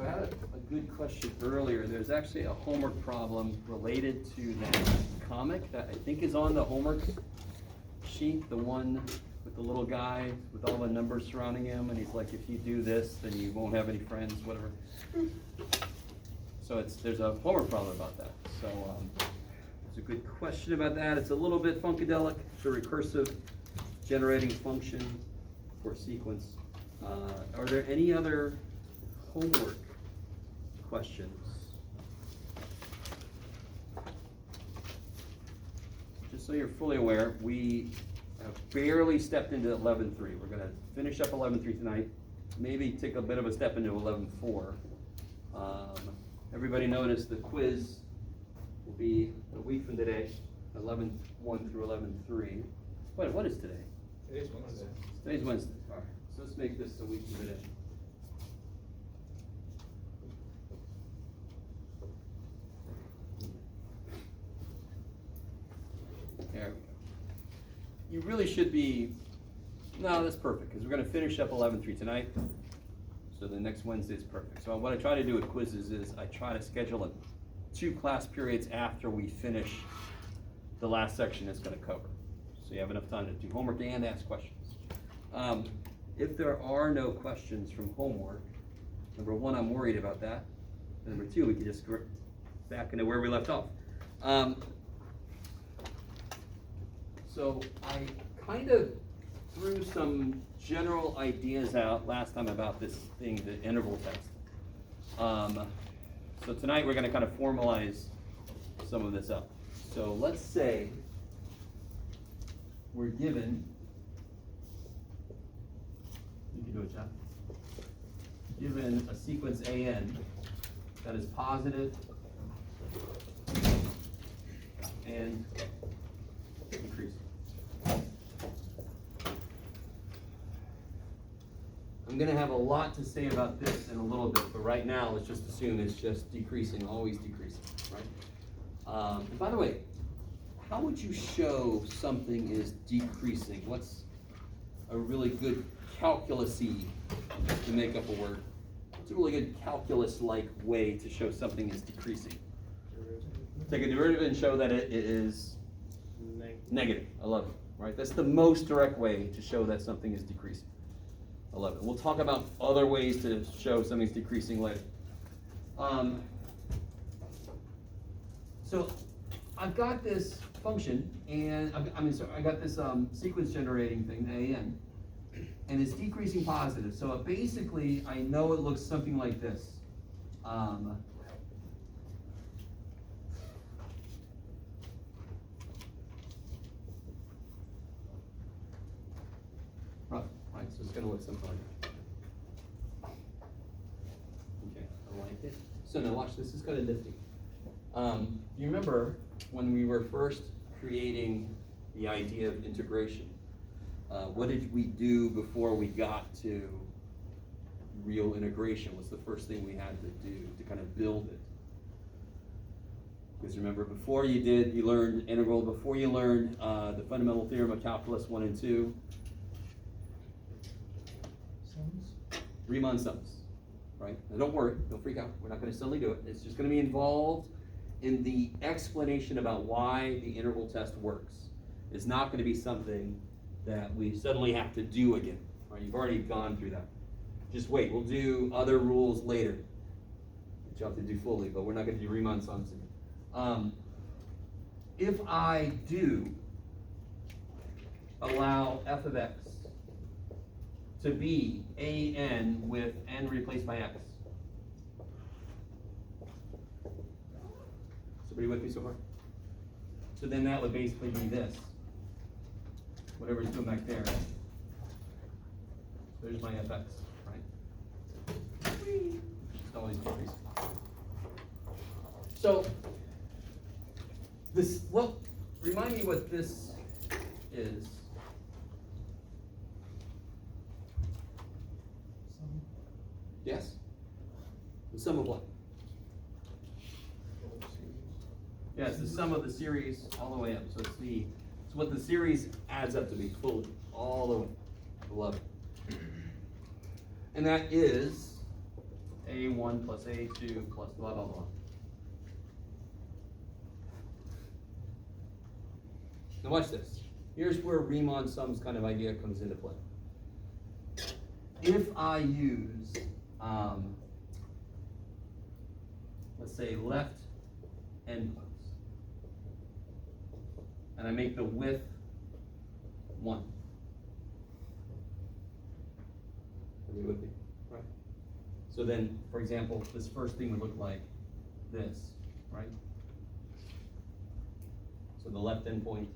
So I had a good question earlier. There's actually a homework problem related to that comic that I think is on the homework sheet, the one with the little guy with all the numbers surrounding him, and he's like, if you do this, then you won't have any friends, whatever. So there's a homework problem about that. So there's a good question about that. It's a little bit funkadelic. It's a recursive generating function for a sequence. Are there any other homework questions? Just so you're fully aware, we have barely stepped into 11.3. We're going to finish up 11.3 tonight, maybe take a bit of a step into 11.4. Everybody notice the quiz will be a week from today, 11.1 through 11.3. What is today? Today's Wednesday. Today's Wednesday. All right, so let's make this a week from today. There. You really should be, no, that's perfect, because we're going to finish up 11.3 tonight, so the next Wednesday is perfect. So what I try to do with quizzes is I try to schedule 2 class periods after we finish the last section it's going to cover. So you have enough time to do homework and ask questions. If there are no questions from homework, number 1, I'm worried about that. And number 2, we can just go back into where we left off. So I kind of threw some general ideas out last time about this thing, the interval test. So tonight we're going to kind of formalize some of this up. So let's say we're given, you can do it, Jeff, given a sequence AN that is positive and increasing. I'm going to have a lot to say about this in a little bit, but right now let's just assume it's just decreasing, always decreasing, right? And by the way, how would you show something is decreasing? What's a really good calculus-y, to make up a word? What's a really good calculus-like way to show something is decreasing? Take a derivative and show that it is negative. I love it, right? That's the most direct way to show that something is decreasing. I love it. We'll talk about other ways to show something's decreasing later. So I've got this function, and I got this sequence generating thing, AN, and it's decreasing positive. So basically, I know it looks something like this. Right, so it's going to look something like that. Okay, I like it. So now watch, this is kind of nifty. You remember when we were first creating the idea of integration, what did we do before we got to real integration? What's the first thing we had to do to kind of build it? Because remember, before you learned integral, before you learned the fundamental theorem of calculus 1 and 2, Riemann sums, right? Now don't worry, don't freak out. We're not going to suddenly do it. It's just going to be involved in the explanation about why the interval test works. It's not going to be something that we suddenly have to do again, right? You've already gone through that. Just wait, we'll do other rules later, which you'll have to do fully, but we're not going to do Riemann sums again. If I do allow f of x to be AN with n replaced by x. Somebody with me so far? So then that would basically be this. Whatever's doing back there. There's my fx, right? It's always decreasing. So this, well, remind me what this is. Yes? The sum of what? Yes, the sum of the series all the way up. So it's what the series adds up to be fully, all the way. I love it. And that is A1 plus A2 plus blah, blah, blah. Now watch this. Here's where Riemann sums kind of idea comes into play. If I use, let's say left endpoints, and I make the width 1. Are you with me? Right. So then, for example, this first thing would look like this, right? So the left endpoint,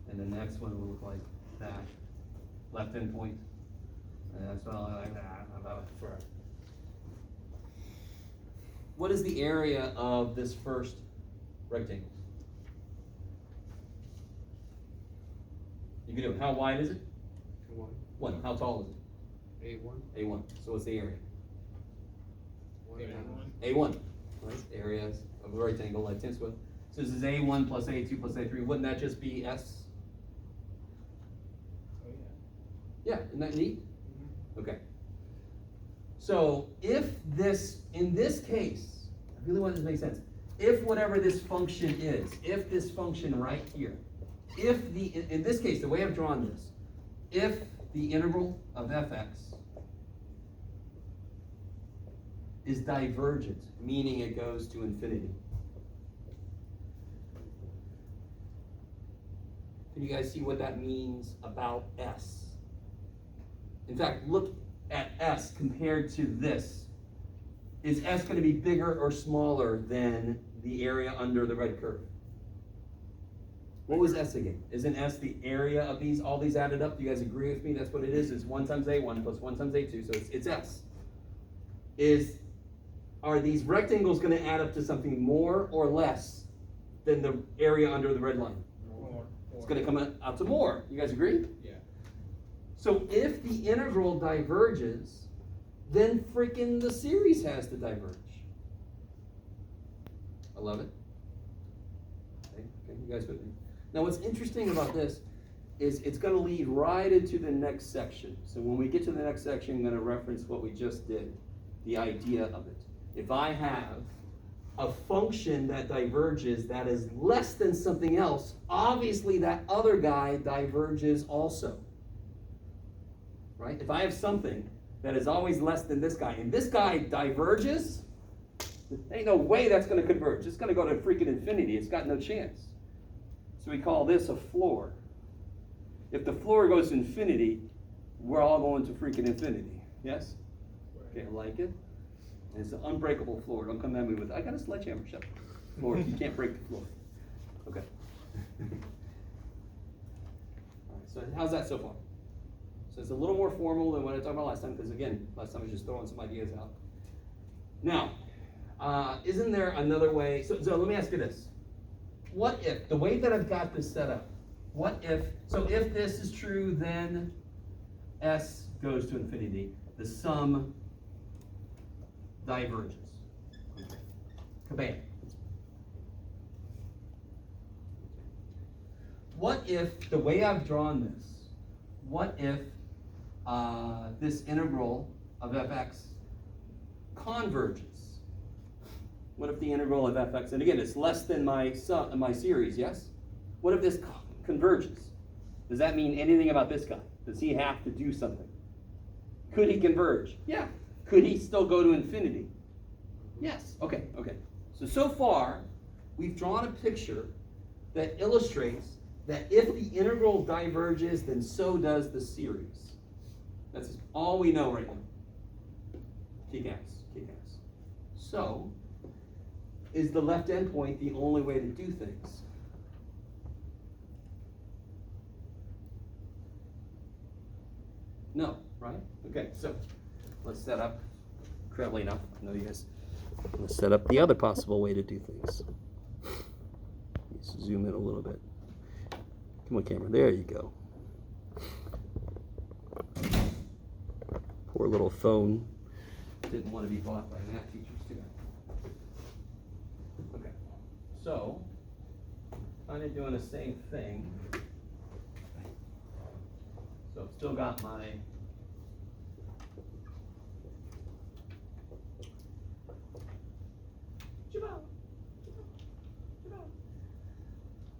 and the next one will look like that. Left endpoint, and that's what I like that. What is the area of this first rectangle? You can do it. How wide is it? 1. How tall is it? A1. A1. So what's the area? A1. A1. Right? Areas of the rectangle, like 10 square. So this is A1 plus A2 plus A3. Wouldn't that just be S? Oh, yeah. Yeah, isn't that neat? Okay. So if this, in this case, I really want this to make sense. If whatever this function is, if this function right here, if the, in this case, the way I've drawn this, if the integral of fx is divergent, meaning it goes to infinity. Can you guys see what that means about S? In fact, look at S compared to this. Is S going to be bigger or smaller than the area under the red curve? What was S again? Isn't S the area of these, all these added up? Do you guys agree with me? That's what it is. It's 1 times A1 plus 1 times A2, so it's S. Are these rectangles going to add up to something more or less than the area under the red line? More. It's going to come out to more. You guys agree? Yeah. So if the integral diverges, then freaking the series has to diverge. I love it. Okay, you guys with me? Now what's interesting about this is it's going to lead right into the next section. So when we get to the next section, I'm going to reference what we just did, the idea of it. If I have a function that diverges that is less than something else, obviously that other guy diverges also. Right? If I have something that is always less than this guy, and this guy diverges, there ain't no way that's going to converge. It's going to go to freaking infinity. It's got no chance. So we call this a floor. If the floor goes to infinity, we're all going to freaking infinity. Yes? Okay, I like it. And it's an unbreakable floor. Don't come at me with, I got a sledgehammer. Shut up. Floor, you can't break the floor. Okay. All right, so how's that so far? So it's a little more formal than what I talked about last time, because again, last time I was just throwing some ideas out. Now, isn't there another way? So let me ask you this. What if, the way that I've got this set up, what if, so if this is true, then S goes to infinity. The sum diverges. Kabam. What if, the way I've drawn this, what if this integral of fx converges? What if the integral of fx, and again, it's less than my series, yes? What if this converges? Does that mean anything about this guy? Does he have to do something? Could he converge? Yeah. Could he still go to infinity? Yes. Okay. So far, we've drawn a picture that illustrates that if the integral diverges, then so does the series. That's all we know right now. Kick ass. So, is the left endpoint the only way to do things? No, right? Okay, so let's set up, incredibly enough, I know you guys, let's set up the other possible way to do things. Let's zoom in a little bit. Come on, camera, there you go. Poor little phone. Didn't want to be bought by math teachers too. Okay, so, kind of doing the same thing. So I've still got my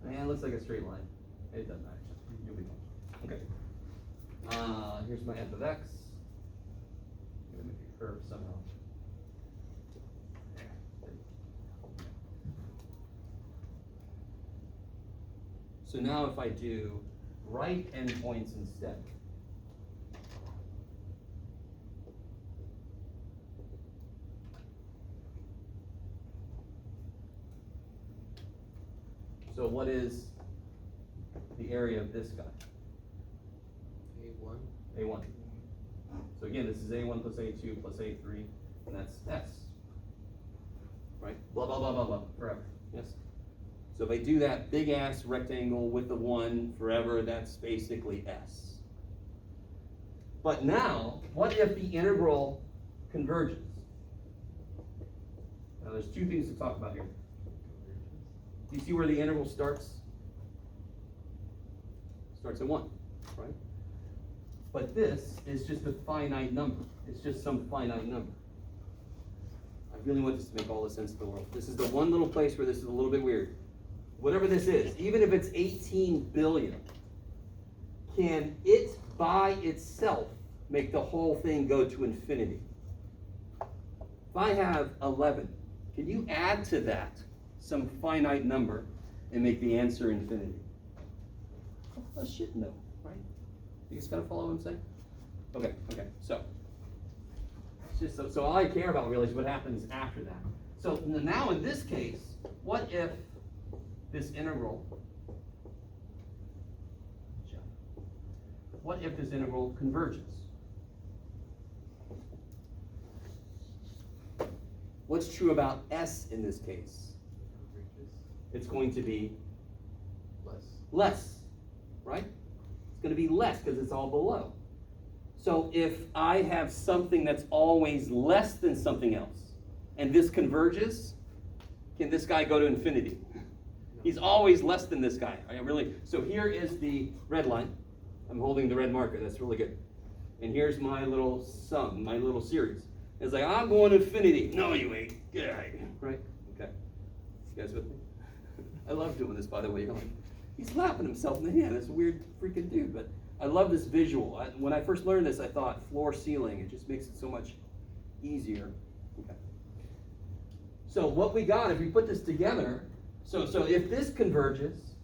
And it looks like a straight line. It doesn't actually. You'll be fine. Okay. Here's my f of x. I'm gonna make a curve somehow. So now if I do right endpoints instead. So what is the area of this guy? A1. A1. So again, this is A1 plus A2 plus A3, and that's S. Right? Blah, blah, blah, blah, blah, forever. Yes? So if I do that big ass rectangle with the 1 forever, that's basically S. But now, what if the integral converges? Now there's two things to talk about here. Do you see where the integral starts? Starts at 1, right? But this is just a finite number. It's just some finite number. I really want this to make all the sense in the world. This is the one little place where this is a little bit weird. Whatever this is, even if it's 18 billion, can it by itself make the whole thing go to infinity? If I have 11, can you add to that some finite number and make the answer infinity? Oh shit, no, right? You guys gotta follow what I'm saying? Okay, so. It's just so all I care about really is what happens after that. So now in this case, what if this integral, converges? What's true about S in this case? It's going to be less, right? It's going to be less because it's all below. So if I have something that's always less than something else, and this converges, can this guy go to infinity? He's always less than this guy. So here is the red line. I'm holding the red marker. That's really good. And here's my little sum, my little series. It's like, I'm going to infinity. No, you ain't. Yeah, right? Okay. You guys with me? I love doing this, by the way. He's slapping himself in the hand. This weird freaking dude. But I love this visual. When I first learned this, I thought floor, ceiling. It just makes it so much easier. Okay. So what we got, if we put this together, so if this converges,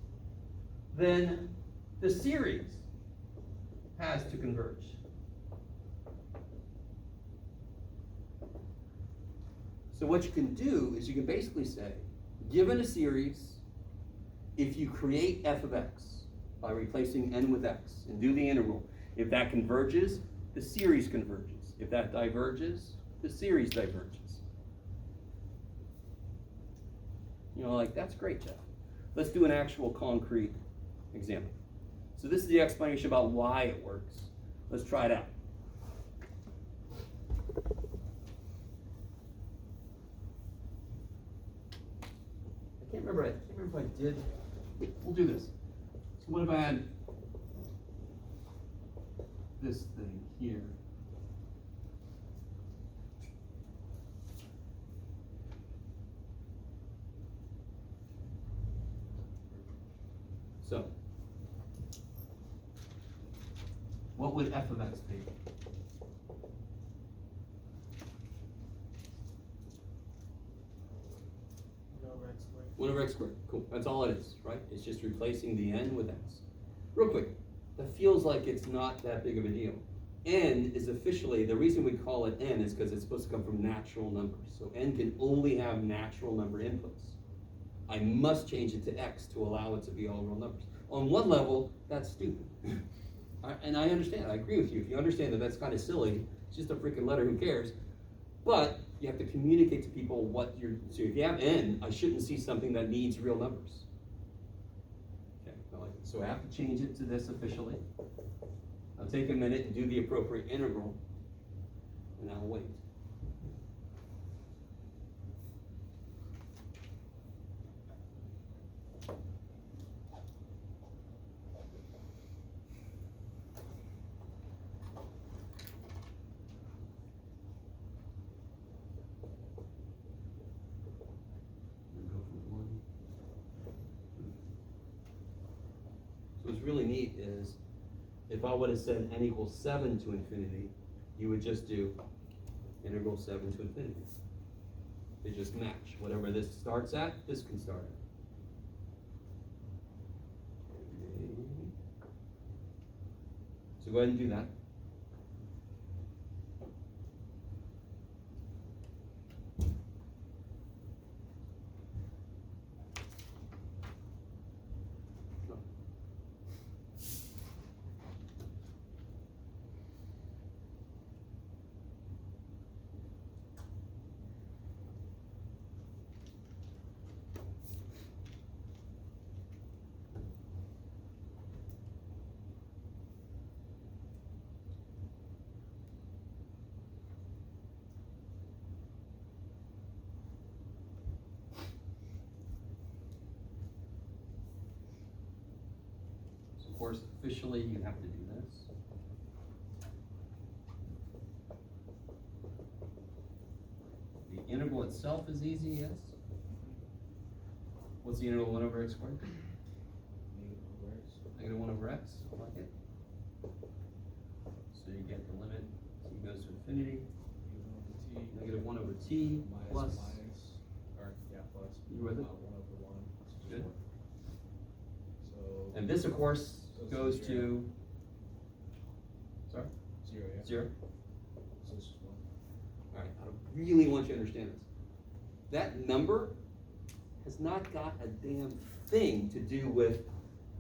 then the series has to converge. So what you can do is you can basically say, given a series, if you create f of x by replacing n with x and do the integral, if that converges, the series converges. If that diverges, the series diverges. You know, like, that's great, Jeff. Let's do an actual concrete example. So this is the explanation about why it works. Let's try it out. I can't remember if I did. We'll do this. So what if I had this thing here? So, what would f of x be? 1 over x squared. Cool. That's all it is, right? It's just replacing the n with x. Real quick, that feels like it's not that big of a deal. N is officially, the reason we call it n is because it's supposed to come from natural numbers. So n can only have natural number inputs. I must change it to x to allow it to be all real numbers. On one level, that's stupid. And I understand, I agree with you. If you understand that that's kind of silly, it's just a freaking letter, who cares? But you have to communicate to people what you're, so if you have n, I shouldn't see something that needs real numbers. Okay, I like it. So I have to change it to this officially. I'll take a minute and do the appropriate integral, and I'll wait. So what's really neat is, if I would have said n equals 7 to infinity, you would just do integral 7 to infinity. They just match. Whatever this starts at, this can start at. So go ahead and do that. Of course, officially, you have to do this. The integral itself is easy, yes? What's the integral 1 over x squared? Negative 1 over x, I like it. So you get the limit, t goes to infinity. Negative 1 over t plus. Plus. You with it? 1 over 1. Good. So. And this, of course, goes to, sorry? 0, yeah. 0. So it's just 1. All right, I really want you to understand this. That number has not got a damn thing to do with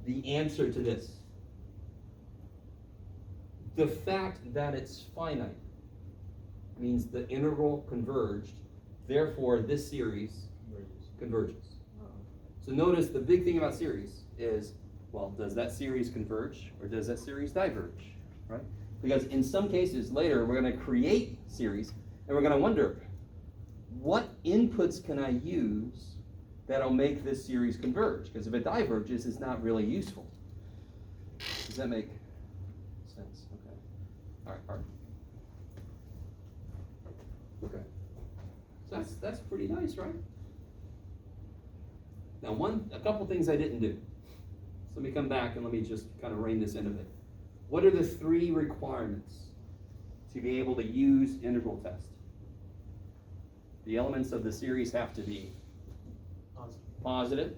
the answer to this. The fact that it's finite means the integral converged, therefore this series converges. So notice the big thing about series is, well, does that series converge or does that series diverge, right? Because in some cases later we're going to create series and we're going to wonder, what inputs can I use that'll make this series converge? Because if it diverges, it's not really useful. Does that make sense? Okay. All right, pardon. Okay. So that's pretty nice, right? Now a couple things I didn't do. So let me come back and let me just kind of rein this in a bit. What are the 3 requirements to be able to use integral test? The elements of the series have to be positive,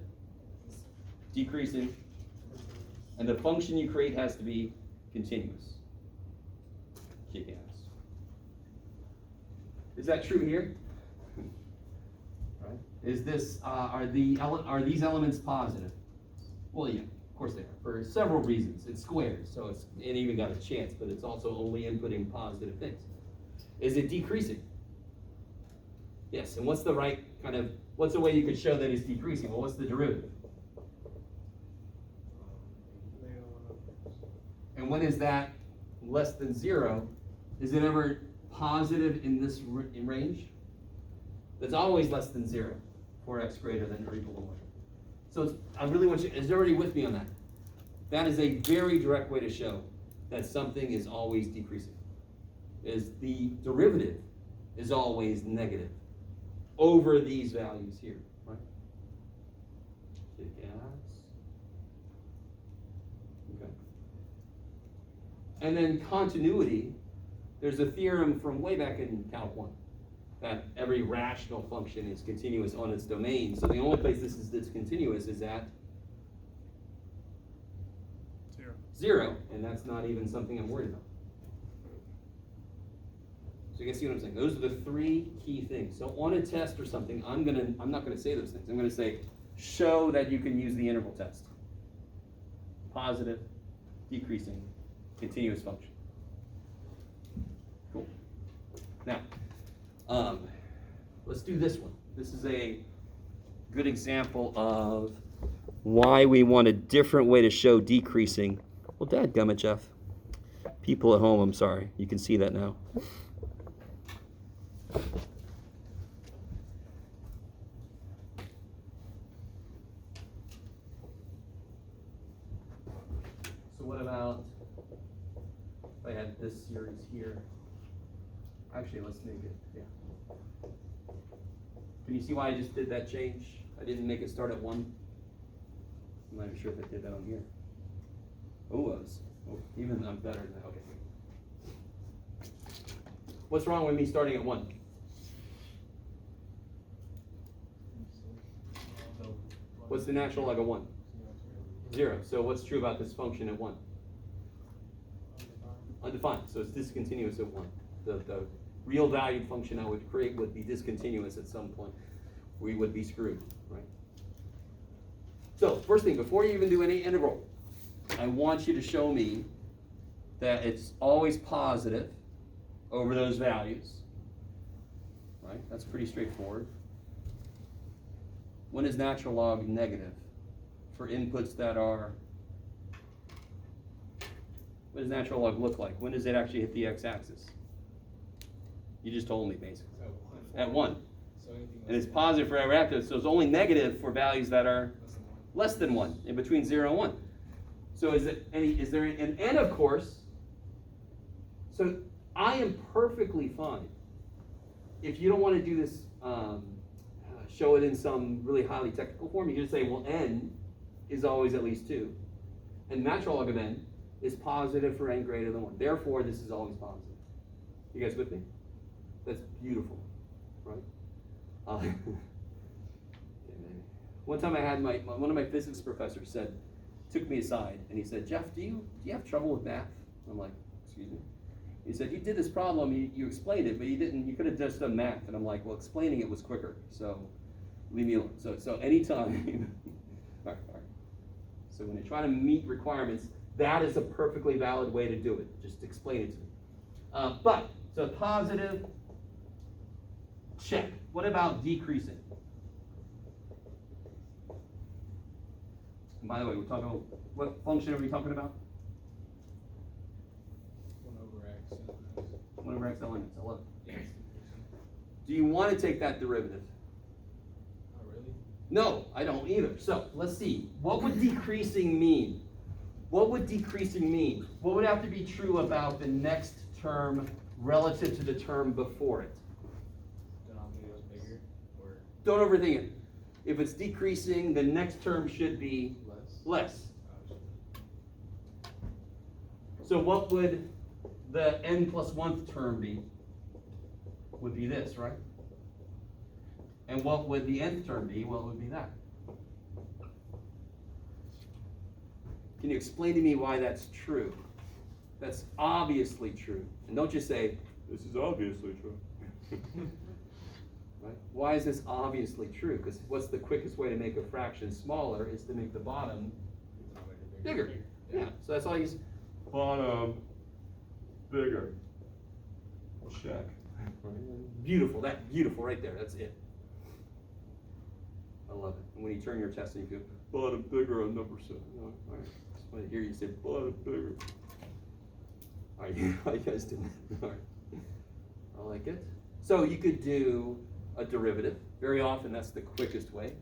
decreasing, and the function you create has to be continuous. Kick ass. Is that true here? Right? Is this are these elements positive? Well, yeah, of course they are, for several reasons. It's squared, so it ain't even got a chance, but it's also only inputting positive things. Is it decreasing? Yes, and what's the way you could show that it's decreasing? Well, what's the derivative? And when is that less than 0? Is it ever positive in this range? That's always less than 0 for x greater than or equal to 1. So I really want you, is everybody with me on that? That is a very direct way to show that something is always decreasing. Is the derivative is always negative over these values here, right? Kick ass. Okay. And then continuity, there's a theorem from way back in Calc 1 that every rational function is continuous on its domain. So the only place that's continuous is at 0, and that's not even something I'm worried about. So you can see what I'm saying. Those are the 3 key things. So on a test or something, I'm not gonna say those things. I'm gonna say, show that you can use the integral test. Positive, decreasing, continuous function. Cool. Now, let's do this one. This is a good example of why we want a different way to show decreasing. Well, dadgummit, Jeff. People at home, I'm sorry. You can see that now. So what about if I had this series here? Actually, let's make it, yeah. Can you see why I just did that change? I didn't make it start at 1. I'm not even sure if I did that on here. Even I'm better than that, okay. What's wrong with me starting at 1? What's the natural log of 1? 0. So what's true about this function at 1? Undefined, so it's discontinuous at 1. The real valued function I would create would be discontinuous at some point. We would be screwed, right? So, first thing, before you even do any integral, I want you to show me that it's always positive over those values, right? That's pretty straightforward. When is natural log negative? For inputs that are, what does natural log look like? When does it actually hit the x-axis? You just told me, basically. At 1. So anything And it's positive for ever after, so it's only negative for values that are less than 1. less than 1, in between 0 and 1. So is there and of course, so I am perfectly fine. If you don't want to do this, show it in some really highly technical form, you just say, well, n is always at least 2. And natural log of n is positive for n greater than 1. Therefore, this is always positive. You guys with me? That's beautiful, right? Okay, maybe. One time I had one of my physics professors took me aside, and he said, Jeff, do you have trouble with math? I'm like, excuse me? He said, you did this problem, you explained it, but you could have just done math. And I'm like, well, explaining it was quicker, so leave me alone. So anytime, all right. So when you try to meet requirements, that is a perfectly valid way to do it. Just explain it to me. So positive, check. What about decreasing? And by the way, we're talking about, what function are we talking about? 1 over x. 1 over x ln x, I love it. Yes. Do you want to take that derivative? Not really. No, I don't either. So let's see. What would decreasing mean? What would decreasing mean? What would have to be true about the next term relative to the term before it? Denominator is bigger or Don't overthink it. If it's decreasing, the next term should be less. less. Oh, So what would the n plus 1th term be? Would be this, right? And what would the nth term be? Well, it would be that. Can you explain to me why that's true? That's obviously true. And don't just say, this is obviously true. Right? Why is this obviously true? Because what's the quickest way to make a fraction smaller is to make the bottom Denominator bigger. Yeah, so that's all you say. Bottom bigger. Check. Beautiful, beautiful right there, that's it. I love it. And when you turn your test and you go, bottom bigger on number 7. All right. Just want to hear you say bottom bigger. All right, you guys did that. All right. I like it. So you could do a derivative. Very often that's the quickest way.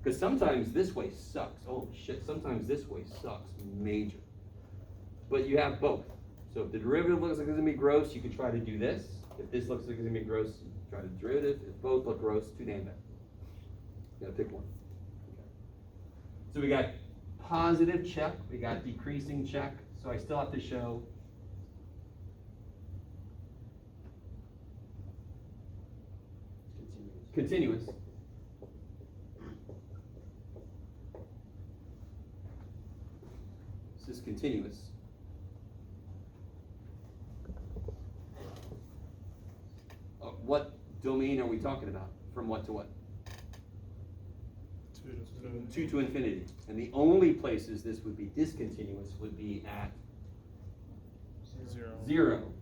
Because sometimes this way sucks. Oh shit, sometimes this way sucks major. But you have both. So if the derivative looks like it's going to be gross, you could try to do this. If this looks like it's going to be gross, try the derivative. If both look gross, too damn bad. You gotta pick one. Okay. So we got positive check, we got decreasing check. So I still have to show continuous. This is continuous. What domain are we talking about? From what to what? 2 to infinity. And the only places this would be discontinuous would be at 0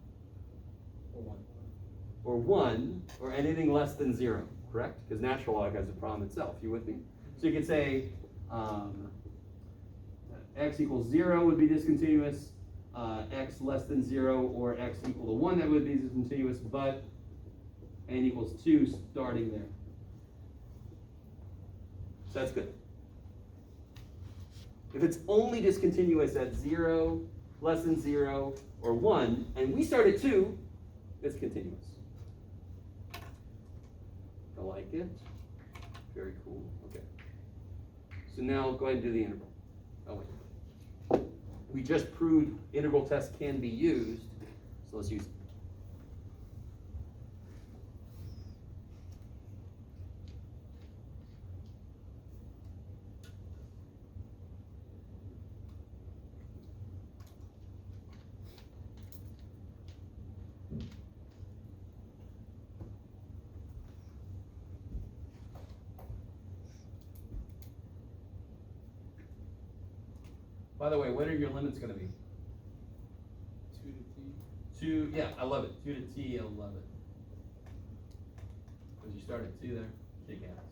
or 1 or anything less than 0, correct? Because natural log has a problem itself. You with me? So you could say x equals 0 would be discontinuous, x less than 0 or x equal to 1 that would be discontinuous, but n equals 2 starting there. So that's good. If it's only discontinuous at 0, less than 0, or 1, and we start at 2, it's continuous. I like it. Very cool. Okay. So now go ahead and do the integral. Oh, wait. we just proved integral tests can be used, so let's use it. By the way, what are your limits gonna be? 2 to t. 2, yeah, I love it. 2 to t, I love it. Because you start at 2 there, kick ass.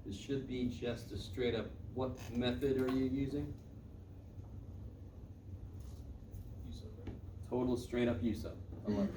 This should be just a straight up, what method are you using? You so right. Total straight up use of. I love it.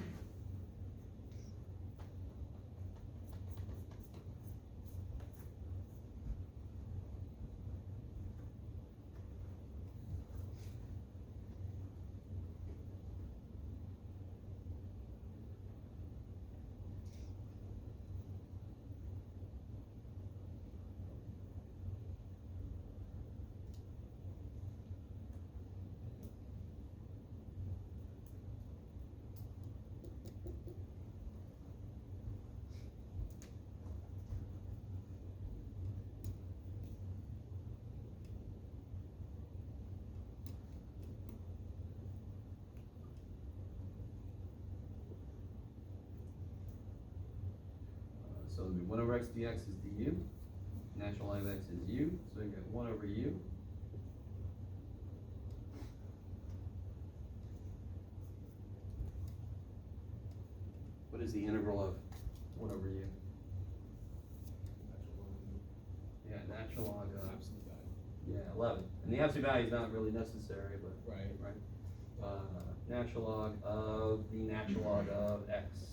So it'll be 1 over x dx is du, natural log of x is u, so you get 1 over u. What is the integral of 1 over u? Yeah, natural log of, Absolute value. yeah, 11. And the absolute value is not really necessary, but, Right. right? Natural log of the natural log of x.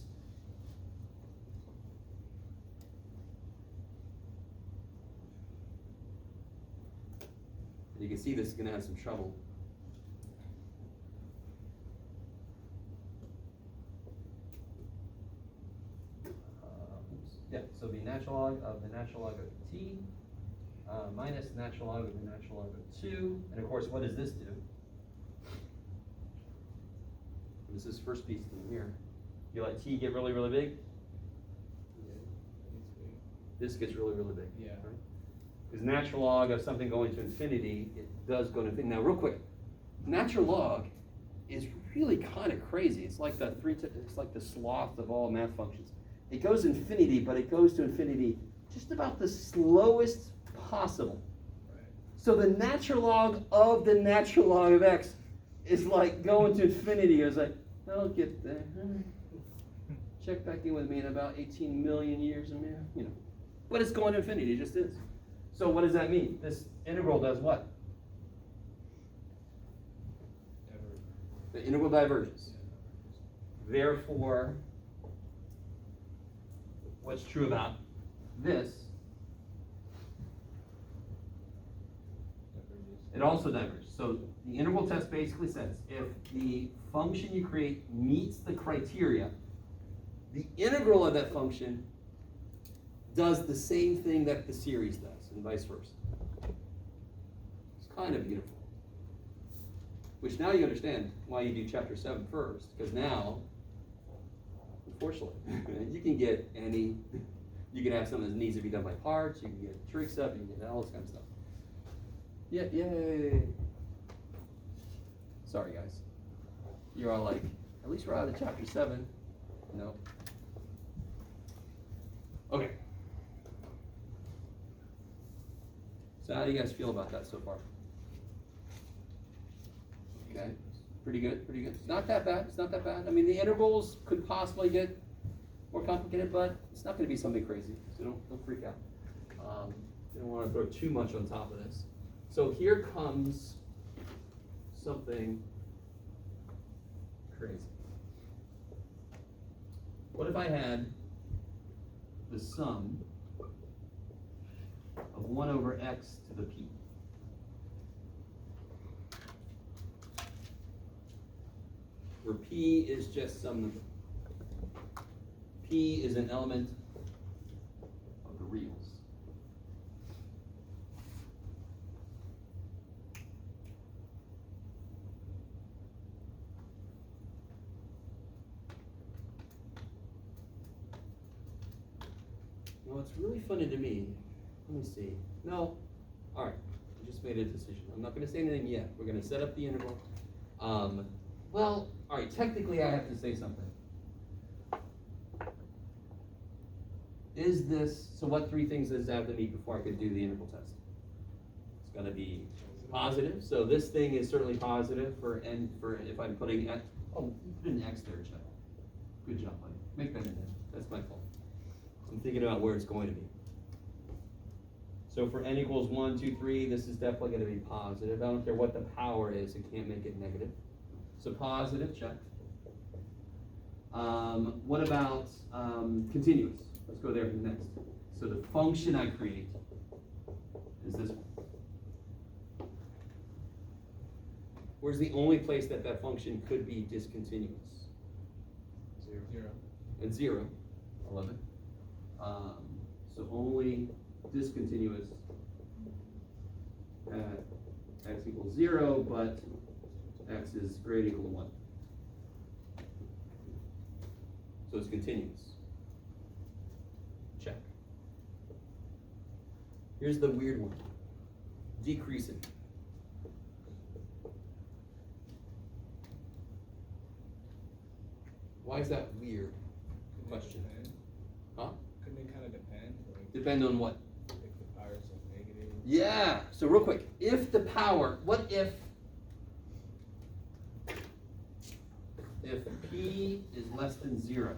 And you can see this is gonna have some trouble. Yeah, so the natural log of the natural log of t minus natural log of the natural log of 2. And of course, what does this do? What does this first piece do here? You let t get really, really big? Yeah. It's big. This gets really, really big. Yeah. Right? Because natural log of something going to infinity, it does go to infinity. Now, real quick, natural log is really kind of crazy. It's like it's like the sloth of all math functions. It goes infinity, but it goes to infinity just about the slowest possible. Right. So the natural log of the natural log of x is like going to infinity. It's like, I'll get there. Check back in with me in about 18 million years, and you know. But it's going to infinity, it just is. So what does that mean? This integral does what? Divergence. The integral diverges. Yeah, Therefore, what's true about this? divergence. It also diverges. So the integral test basically says if the function you create meets the criteria, the integral of that function does the same thing that the series does, and vice versa. It's kind of beautiful. Which now you understand why you do chapter 7 first, because now, unfortunately, you can get you can have something that needs to be done by parts, you can get tricks up, you can get all this kind of stuff. Yeah, yay. Sorry guys. You're all like, at least we're out of chapter 7. No. Okay. So how do you guys feel about that so far? Okay, pretty good, pretty good. It's not that bad, it's not that bad. I mean, the integrals could possibly get more complicated, but it's not gonna be something crazy, so don't freak out. You don't wanna throw too much on top of this. So here comes something crazy. What if I had the sum of 1 over x to the p? Where p is just some number. P is an element of the reals. Well, it's really funny to me. Let me see. No. All right. I just made a decision. I'm not going to say anything yet. We're going to set up the integral. Well, all right. Technically, I have to say something. Is this, so what three things does it have to meet before I could do the integral test? It's going to be positive. So this thing is certainly positive for n, for if I'm putting x. Oh, you put an x there, Chuck. Good job, buddy. Make that an n. That's my fault. I'm thinking about where it's going to be. So for n equals 1, 2, 3, this is definitely going to be positive. I don't care what the power is, it can't make it negative. So positive, check. What about continuous? Let's go there next. So the function I create is this one. Where's the only place that that function could be discontinuous? 0. At 0. I love it. So only discontinuous at x equals 0, but x is greater equal to 1. So it's continuous. Check. Here's the weird one. Decreasing. Why is that weird? Question. Huh? Couldn't it kind of depend? Like, Depend on what? if the power's like negative. Yeah. So real quick, if the power, what if p is less than 0?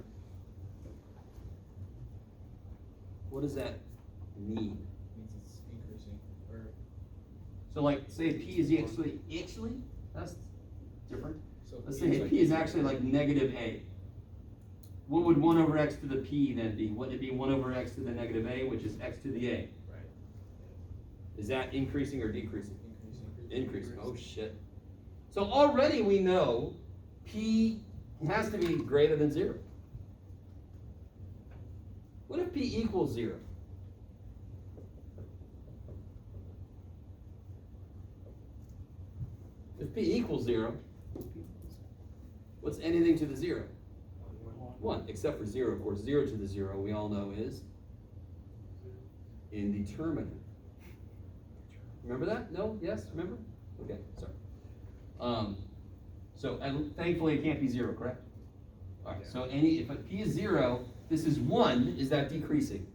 What does that mean? Means it's increasing. Or So like, say p is actually, that's different. so Let's P is say like p is actually like negative a. What would 1 over x to the p then be? Wouldn't it be 1 over x to the negative a, which is x to the a? Right. Is that increasing or decreasing? Increasing. Increasing. Oh shit. So already we know p has to be greater than 0. What if p equals 0? If p equals 0, what's anything to the 0? 1, except for 0, of course. 0 to the 0, we all know is indeterminate. Remember that? No? Yes? Remember? Okay, sorry. And thankfully it can't be 0, correct? All right, so if p is 0, this is 1, is that decreasing?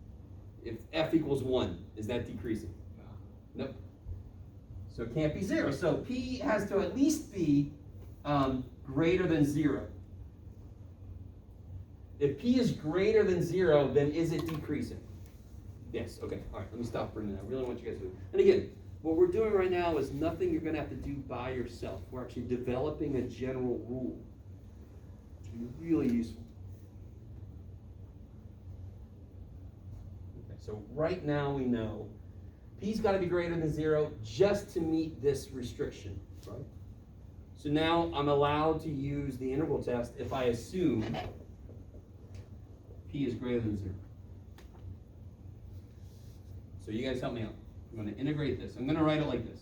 If f equals 1, is that decreasing? No. Nope. So it can't be 0. So p has to at least be greater than 0. If p is greater than 0, then is it decreasing? Yes, okay, all right, let me stop for a minute. I really want you guys to, and again, what we're doing right now is nothing you're gonna have to do by yourself. We're actually developing a general rule. It's really useful. Okay, so right now we know p's gotta be greater than 0 just to meet this restriction, right? So now I'm allowed to use the integral test if I assume p is greater than 0. So you guys help me out. I'm going to integrate this. I'm going to write it like this.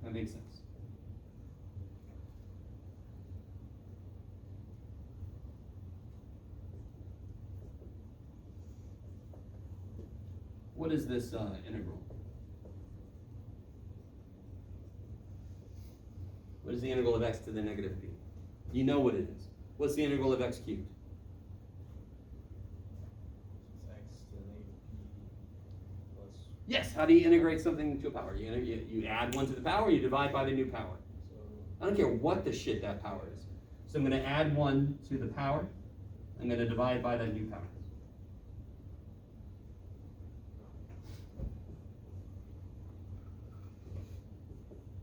That makes sense. What is this integral? What is the integral of x to the negative p? You know what it is. What's the integral of x cubed? It's x to the negative p plus. Yes, how do you integrate something to a power? You add 1 to the power, you divide by the new power. So I don't care what the shit that power is. So I'm going to add 1 to the power. I'm going to divide by that new power.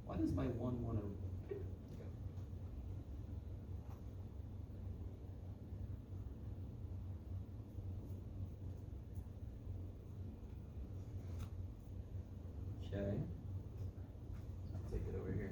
Why does my 1 want to... Okay. Take it over here.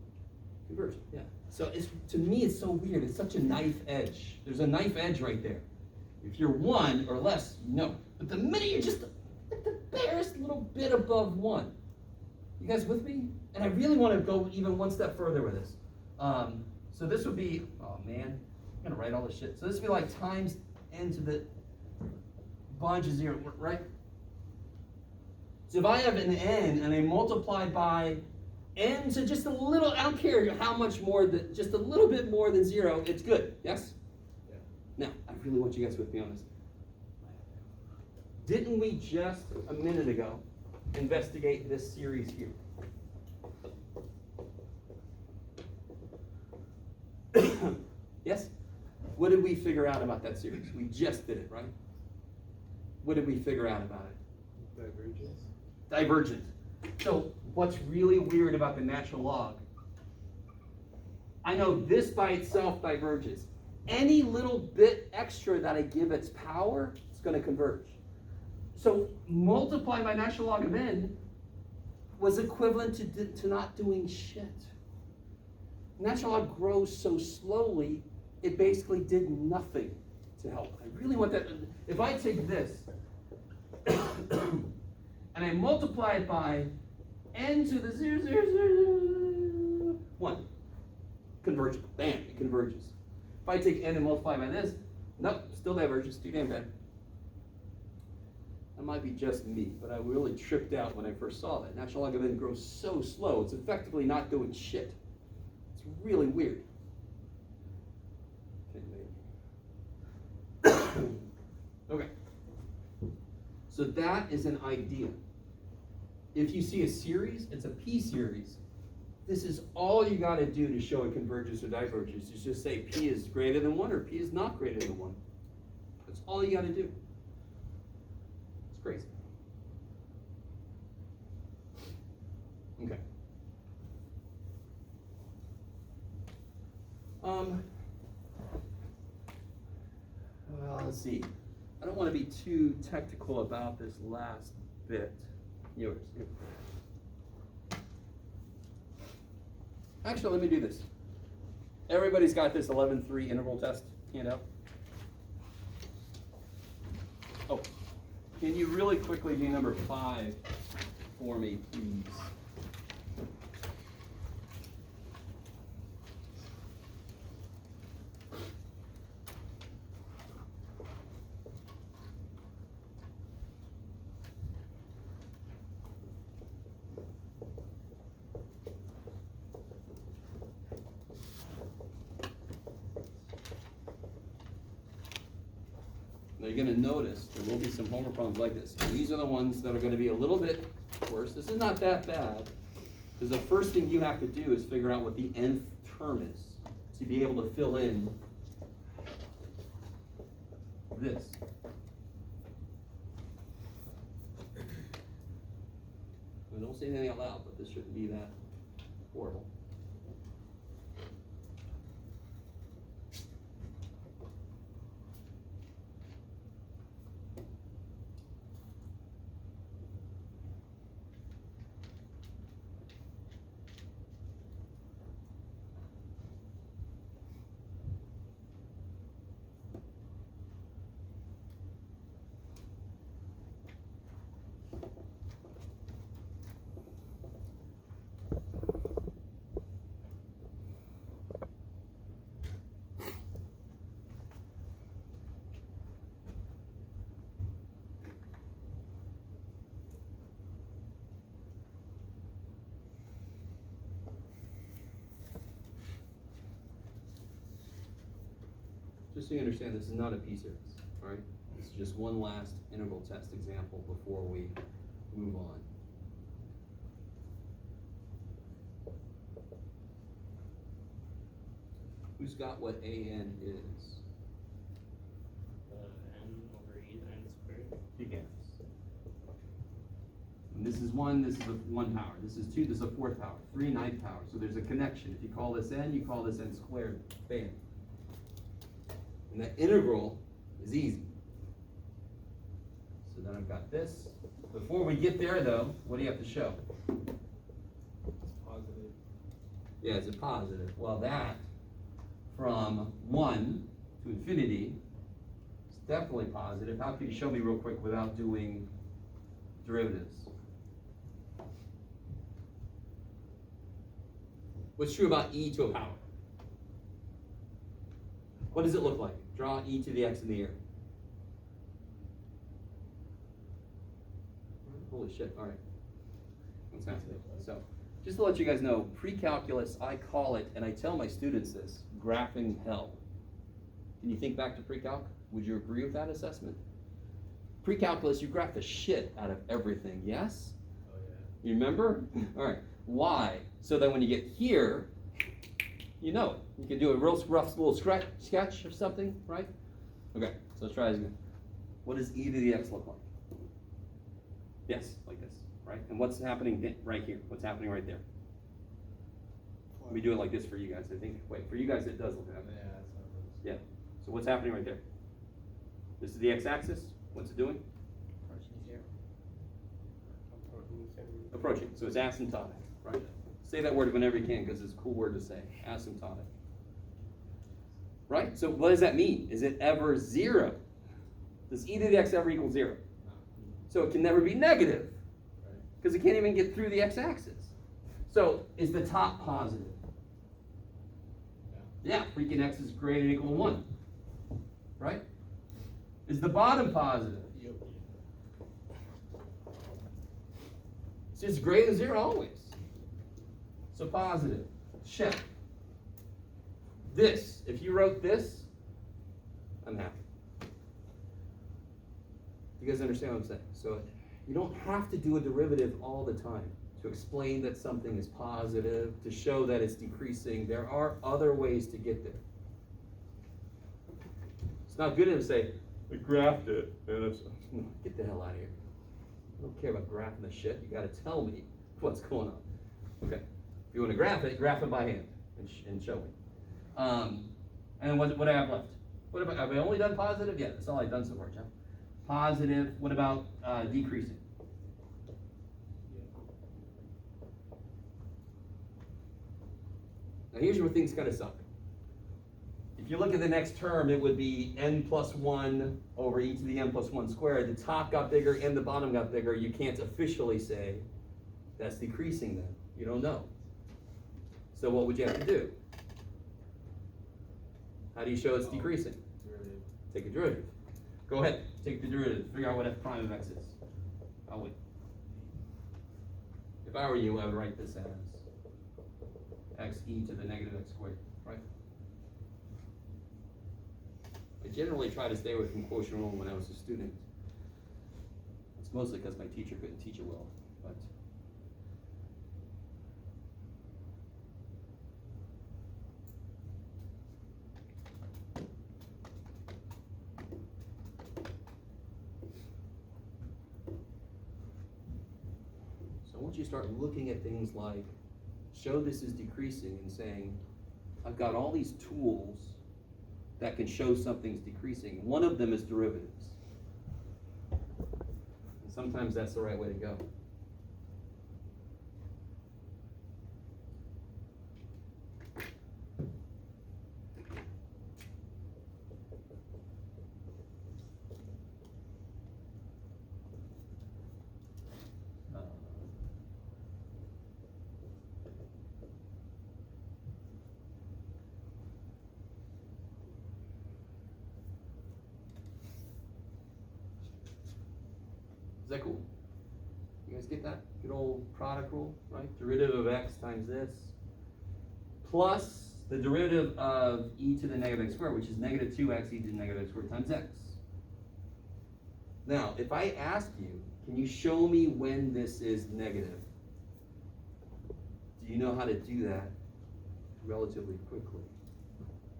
Converge, yeah. So it's, to me, it's so weird. It's such a knife edge. There's a knife edge right there. If you're 1 or less, no. But the minute you're just like the barest little bit above 1. You guys with me? And I really want to go even one step further with this. So this would be, oh man, I'm gonna write all this shit. So this would be like times n to the bunch of 0, right? So if I have an n and I multiply by n to just a little, I don't care how much more, just a little bit more than 0, it's good, yes? Yeah. Now, I really want you guys with me on this. Didn't we just, a minute ago, investigate this series here? Yes? What did we figure out about that series? We just did it, right? What did we figure out about it? Divergence. Divergent. So what's really weird about the natural log, I know this by itself diverges. Any little bit extra that I give its power, it's going to converge. So multiplying by natural log of n was equivalent to not doing shit. natural log grows so slowly, it basically did nothing to help. I really want that. If I take this and I multiply it by n to the 1, converge, bam, it converges. If I take n and multiply by this, nope, still diverges, too damn bad. That might be just me, but I really tripped out when I first saw that. Natural log of n grows so slow, it's effectively not doing shit. It's really weird. Okay. So that is an idea. If you see a series, it's a p-series. This is all you got to do to show it converges or diverges. You just say p is greater than 1 or p is not greater than 1. That's all you got to do. It's crazy. Okay. Well, let's see. I don't want to be too technical about this last bit. Yours. Here. Actually, let me do this. Everybody's got this 11.3 interval test handout. Oh, can you really quickly do number 5 for me, please? Now you're going to notice there will be some homework problems like this. These are the ones that are going to be a little bit worse. This is not that bad, because the first thing you have to do is figure out what the nth term is to be able to fill in this. I don't say anything out loud, but this shouldn't be that horrible. Just so you understand, this is not a p-series, all right? This is just one last integral test example before we move on. Who's got what an is? N over e to n squared. Big N's. And this is 1, this is a 1 power. This is 2, this is a 4th power. 3, 9th power. So there's a connection. If you call this n, you call this n squared. Bam. And that integral is easy. So then I've got this. Before we get there, though, what do you have to show? Positive. Yeah, it's a positive. Well, that from 1 to infinity is definitely positive. How can you show me real quick without doing derivatives? What's true about e to a power? What does it look like? Draw e to the x in the air. Holy shit, all right. What's happening? So, just to let you guys know, pre-calculus, I call it, and I tell my students this, graphing hell. Can you think back to pre-calc? Would you agree with that assessment? Pre-calculus, you graph the shit out of everything, yes? Oh yeah. You remember? All right. Why? So that when you get here, you know it. You can do a real rough little sketch of something, right? Okay, so let's try this again. What does e to the x look like? Yes, like this, right? And what's happening right here? What's happening right there? Let me do it like this for you guys, I think. Wait, for you guys it does look like that. Yeah, that's how it looks. Yeah. So what's happening right there? This is the x-axis. What's it doing? Approaching 0. Approaching. So it's asymptotic, right? Say that word whenever you can, because it's a cool word to say. Asymptotic. Right? So what does that mean? Is it ever zero? Does e to the x ever equal zero? So it can never be negative, because it can't even get through the x-axis. So is the top positive? Yeah, freaking x is greater than or equal to 1. Right? Is the bottom positive? Yep. So it's greater than 0 always. So positive. Check. This, if you wrote this, I'm happy. You guys understand what I'm saying? So you don't have to do a derivative all the time to explain that something is positive, to show that it's decreasing. There are other ways to get there. It's not good to say, we graphed it, and it's, get the hell out of here. I don't care about graphing the shit. You gotta tell me what's going on. Okay, if you wanna graph it by hand and show me. And what do I have left? What about, have I only done positive? Yeah, that's all I've done so far, Jeff. Positive, what about decreasing? Now here's where things kind of suck. If you look at the next term, it would be n plus 1 over e to the n plus 1 squared. The top got bigger and the bottom got bigger. You can't officially say that's decreasing then. You don't know. So what would you have to do? How do you show it's decreasing? Derivative. Take a derivative. Go ahead, take the derivative. Figure out what f prime of x is. I'll wait. If I were you, I would write this as x e to the negative x squared, right? I generally try to stay away from quotient rule when I was a student. It's mostly because my teacher couldn't teach it well, but. So once you start looking at things like, show this is decreasing and saying, I've got all these tools that can show something's decreasing. One of them is derivatives. And sometimes that's the right way to go. Is that cool? You guys get that? Good old product rule, right? Derivative of x times this, plus the derivative of e to the negative x squared, which is negative 2x e to the negative x squared times x. Now, if I ask you, can you show me when this is negative? Do you know how to do that relatively quickly?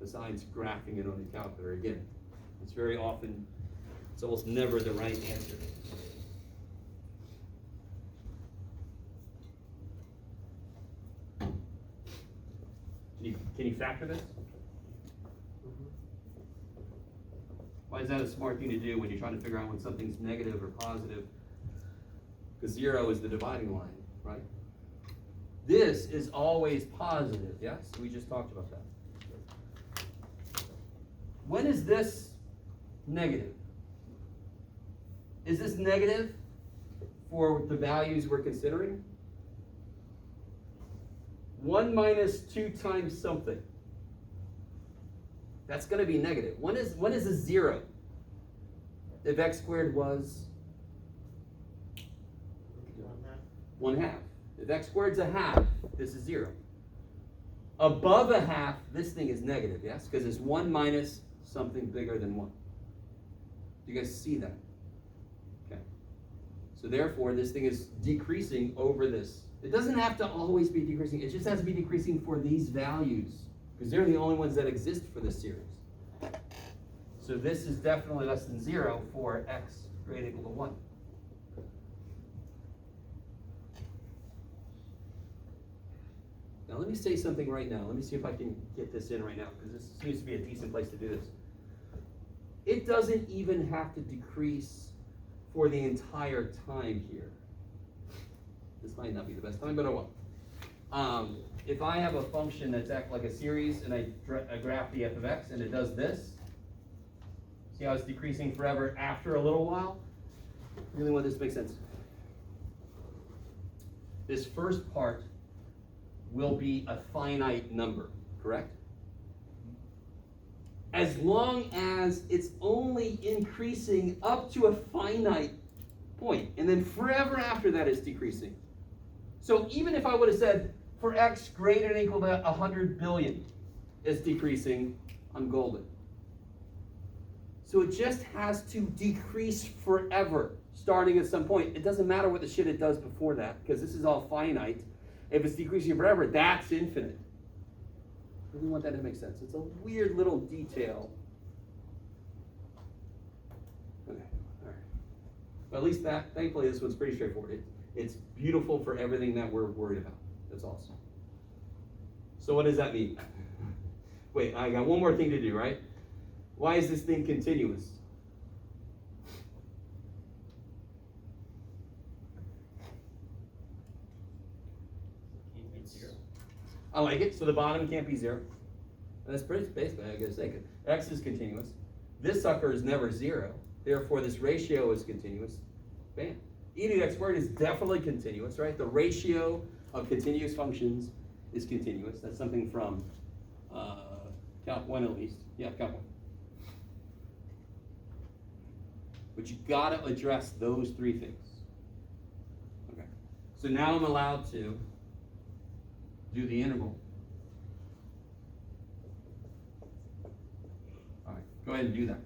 Besides graphing it on the calculator again. It's very often, it's almost never the right answer. Can you factor this? Why is that a smart thing to do when you're trying to figure out when something's negative or positive? Because 0 is the dividing line, right? This is always positive, yes? We just talked about that. When is this negative? Is this negative for the values we're considering? 1 minus 2 times something. That's going to be negative. When is a 0? If x squared was 1/2. If x squared's a half, this is 0. Above a half, this thing is negative, yes? Because it's 1 minus something bigger than 1. Do you guys see that? Okay. So therefore, this thing is decreasing over this. It doesn't have to always be decreasing. It just has to be decreasing for these values, because they're the only ones that exist for this series. So this is definitely less than 0 for x greater than or equal to 1. Now let me say something right now. Let me see if I can get this in right now, because this seems to be a decent place to do this. It doesn't even have to decrease for the entire time here. This might not be the best time, but oh well. If I have a function that's act like a series and I graph the f of x and it does this, see how it's decreasing forever after a little while? Really want this to make sense. This first part will be a finite number, correct? As long as it's only increasing up to a finite point, and then forever after that it's decreasing. So even if I would have said, for x greater than or equal to 100 billion, it's decreasing, I'm golden. So it just has to decrease forever, starting at some point. It doesn't matter what the shit it does before that, because this is all finite. If it's decreasing forever, that's infinite. I really want that to make sense. It's a weird little detail. Okay, all right. But at least that, thankfully, this one's pretty straightforward. It's beautiful for everything that we're worried about. That's awesome. So what does that mean? Wait, I got one more thing to do, right? Why is this thing continuous? Can't be 0. I like it. So the bottom can't be 0. That's pretty basically, I gotta say, x is continuous. This sucker is never 0. Therefore, this ratio is continuous. Bam. E to the x squared is definitely continuous, right? The ratio of continuous functions is continuous. That's something from Calc 1 at least. Yeah, Calc 1. But you gotta address those three things. Okay. So now I'm allowed to do the integral. All right, go ahead and do that.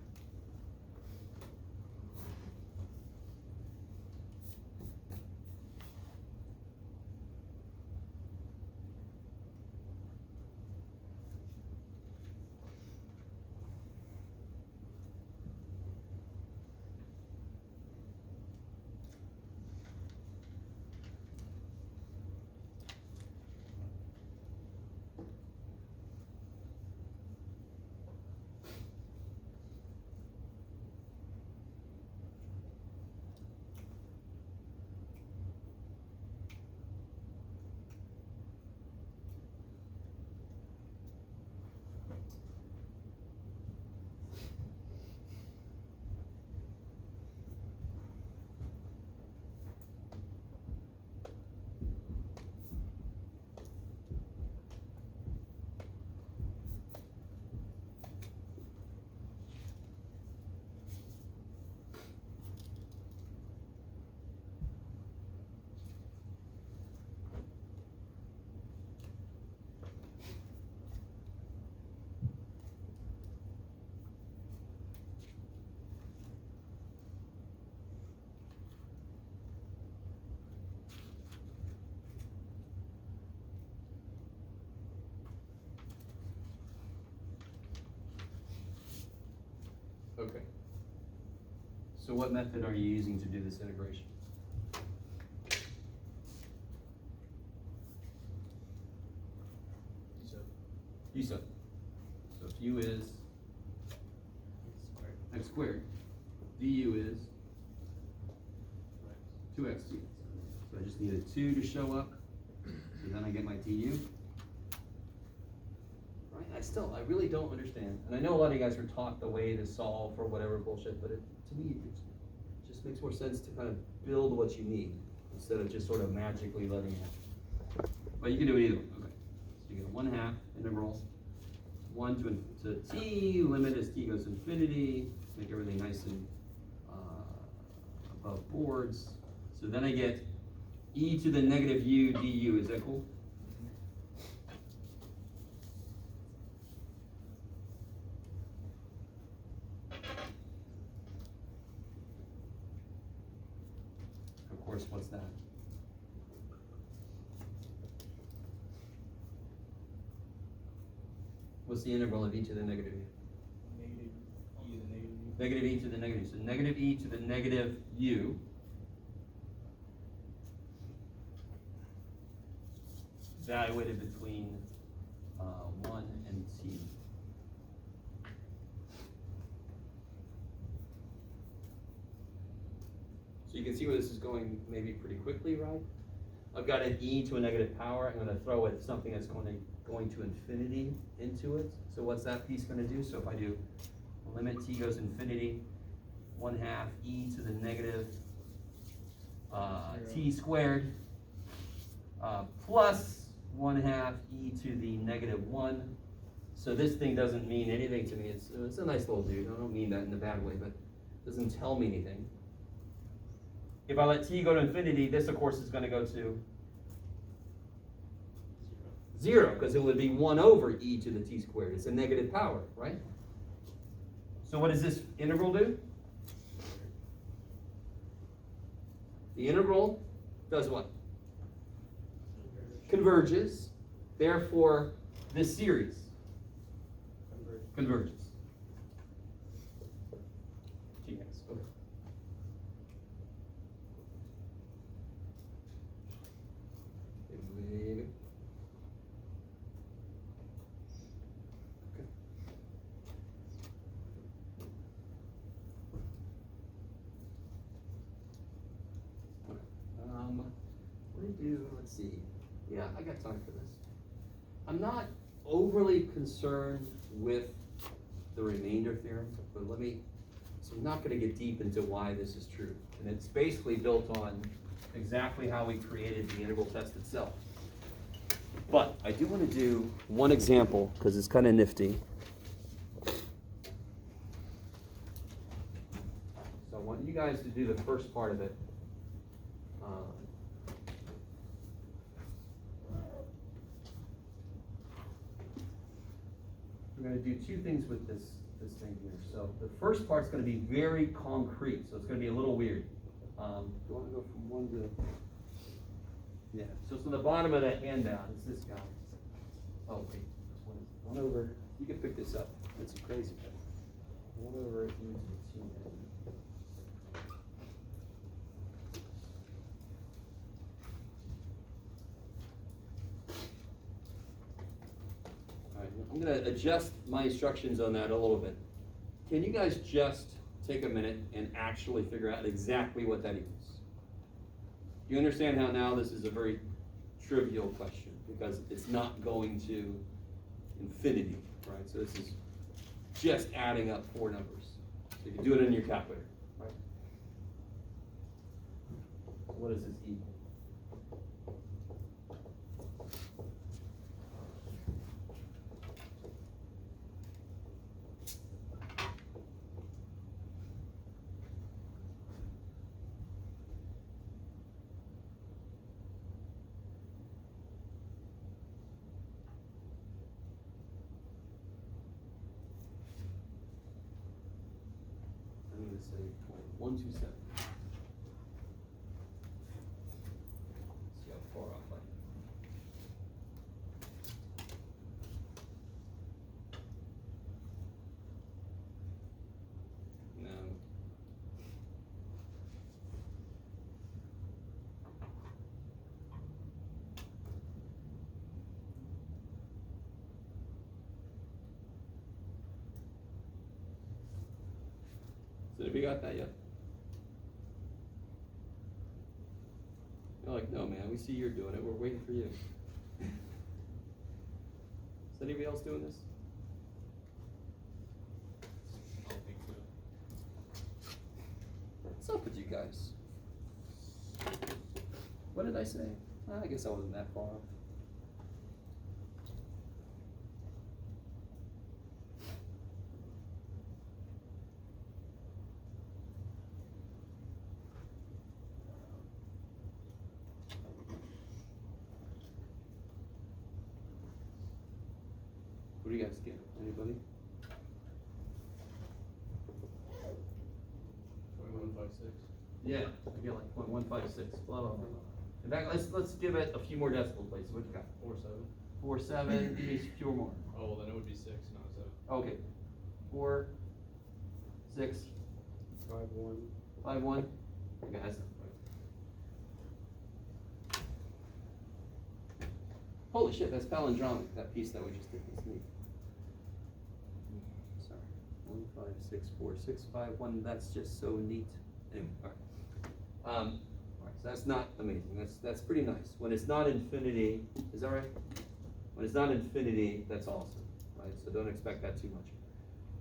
Okay. So what method are you using to do this integration? U sub. So if u is x squared, du is 2x dx. So I just need a 2 to show up. So then I get my du. Right? I really don't understand. And I know a lot of you guys were taught the way to solve for whatever bullshit, but to me, it just makes more sense to kind of build what you need instead of just sort of magically letting it happen. But you can do it either way. Okay. So you get a 1/2 integral 1 to t, limit as t goes to infinity, make everything nice and above boards. So then I get e to the negative u du. Is that cool? Of course, what's that? What's the integral of e to the negative u? Negative e to the negative u. Negative e to the negative. So negative e to the negative u evaluated between 1 and t. So you can see where this is going maybe pretty quickly, right? I've got an e to a negative power. I'm gonna throw it something that's going to infinity into it. So what's that piece gonna do? So if I do limit t goes infinity, 1/2 e to the negative t squared plus 1/2 e to the negative 1. So this thing doesn't mean anything to me. It's a nice little dude. I don't mean that in a bad way, but it doesn't tell me anything. If I let t go to infinity, this of course is going to go to 0, because it would be 1 over e to the t squared. It's a negative power, right? So what does this integral do? The integral does what? Converges. Therefore, this series converges. Gee, guys, okay. Okay. What do you do? Let's see. Yeah, I got time for this. I'm not overly concerned with the remainder theorem, but so I'm not going to get deep into why this is true. And it's basically built on exactly how we created the integral test itself. But I do want to do one example because it's kind of nifty. So I want you guys to do the first part of it. We're going to do two things with this thing here. So the first part's going to be very concrete, so it's going to be a little weird. Do you want to go from one to? Yeah. So it's on the bottom of that handout. It's this guy. Oh wait, this one is 1 over. You can pick this up. It's a crazy thing. 1 over e to the 2n. I'm going to adjust my instructions on that a little bit. Can you guys just take a minute and actually figure out exactly what that equals? Do you understand how now this is a very trivial question because it's not going to infinity, right? So this is just adding up 4 numbers. So you can do it in your calculator, right? So what does this equal? I'm going to say 127. See how far off I am. No. So have you got that yet? You're like, no man, we see you're doing it, we're waiting for you. Is anybody else doing this? I don't think so. What's up with you guys? What did I say? I guess I wasn't that far off. What do you guys get? Anybody? 2156. Yeah, I get like 0.156. Blah blah blah. In fact, let's give it a few more decimal places. What you got? 47. 4.7. Give me a few more. Oh, well, then it would be 6, not 7. Okay. 4, 6, 5-1. 5, 1. Okay, that's not right. Holy shit, that's palindromic. That piece that we just did. That's neat. Sorry. 1, 5, 6, 4, 6, 5, 1. That's just so neat. Anyway, all right. All right. So that's not amazing. That's pretty nice. When it's not infinity, is that right? When it's not infinity, that's awesome, right? So don't expect that too much.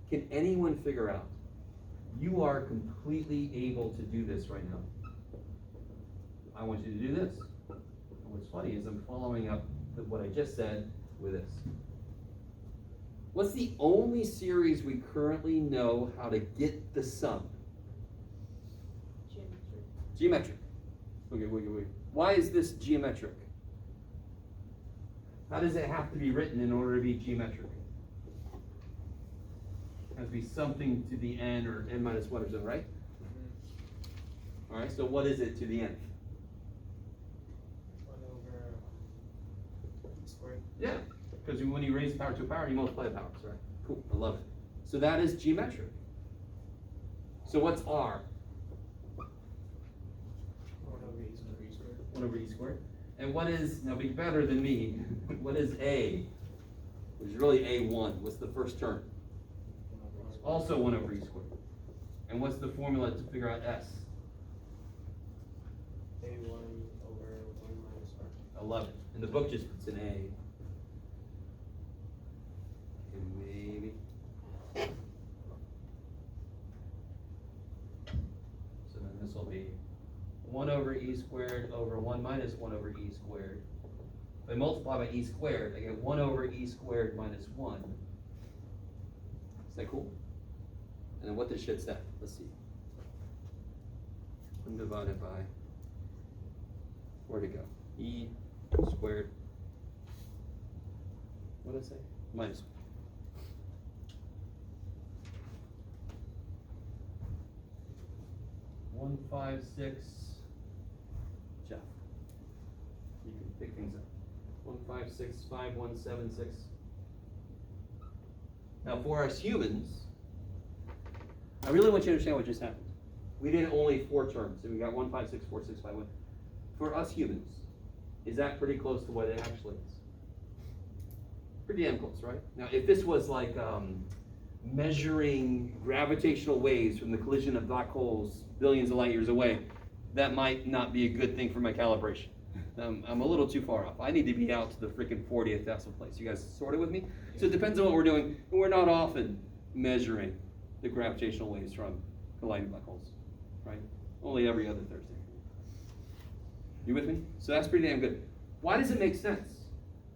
Can anyone figure out? You are completely able to do this right now. I want you to do this. And what's funny is I'm following up with what I just said with this. What's the only series we currently know how to get the sum? Geometric. Okay. Why is this geometric? How does it have to be written in order to be geometric? It has to be something to the n or n minus 1 or something, right? All right, so what is it to the nth? 1 over squared. Yeah, because when you raise power to a power, you multiply the powers, right? Cool, I love it. So that is geometric. So what's r? 1 over e squared. 1 over e squared. And what is, now be better than me, what is a? Which is really a1. What's the first term? Also 1 over e squared. And what's the formula to figure out s? A1 over 1 minus r. I love it. And the book just puts an a. And maybe. So then this will be 1 over e squared over 1 minus 1 over e squared. If I multiply by e squared, I get 1 over e squared minus 1. Is that cool? And then what does shit say? Let's see. 1 divided by, where'd it go? E squared. What did I say? Minus 156. Jeff, you can pick things up. 1565176. Now for us humans, I really want you to understand what just happened. We did only 4 terms, and we got 1564651. For us humans, is that pretty close to what it actually is? Pretty damn close, right? Now, if this was like measuring gravitational waves from the collision of black holes billions of light years away, that might not be a good thing for my calibration. I'm a little too far off. I need to be out to the freaking 40th decimal place. You guys sorted with me? So it depends on what we're doing, and we're not often measuring the gravitational waves from colliding black holes, right? Only every other Thursday. You with me? So that's pretty damn good. Why does it make sense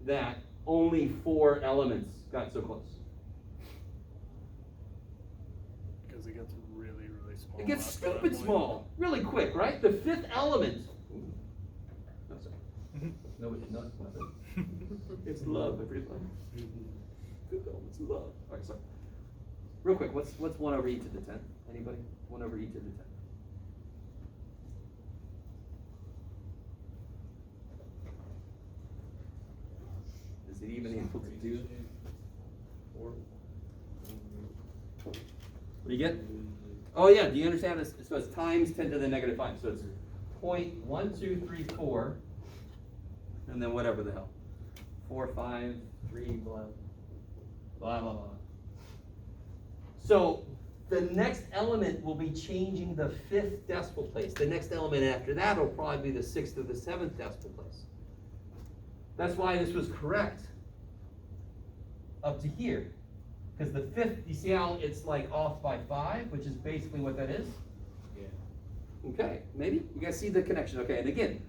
that only 4 elements got so close? Because it gets really, really small. It gets after that stupid point. small, really quick, right? The 5th element. No, sorry. Nobody, nothing. It's love, everyone. Good elements, love. All right, sorry. Real quick, what's 1 over e to the 10th? Anybody? 1 over e to the 10th. Is it even able to do it? 4. What do you get? Oh yeah, do you understand this? So it's times 10 to the negative 5. So it's 0.1234, and then whatever the hell. 4, 5, 3, blah, blah, blah, blah. So the next element will be changing the 5th decimal place. The next element after that will probably be the 6th or the 7th decimal place. That's why this was correct up to here. Because the 5th, you see how it's like off by 5, which is basically what that is? Yeah. Okay, maybe? You guys see the connection. Okay, and again,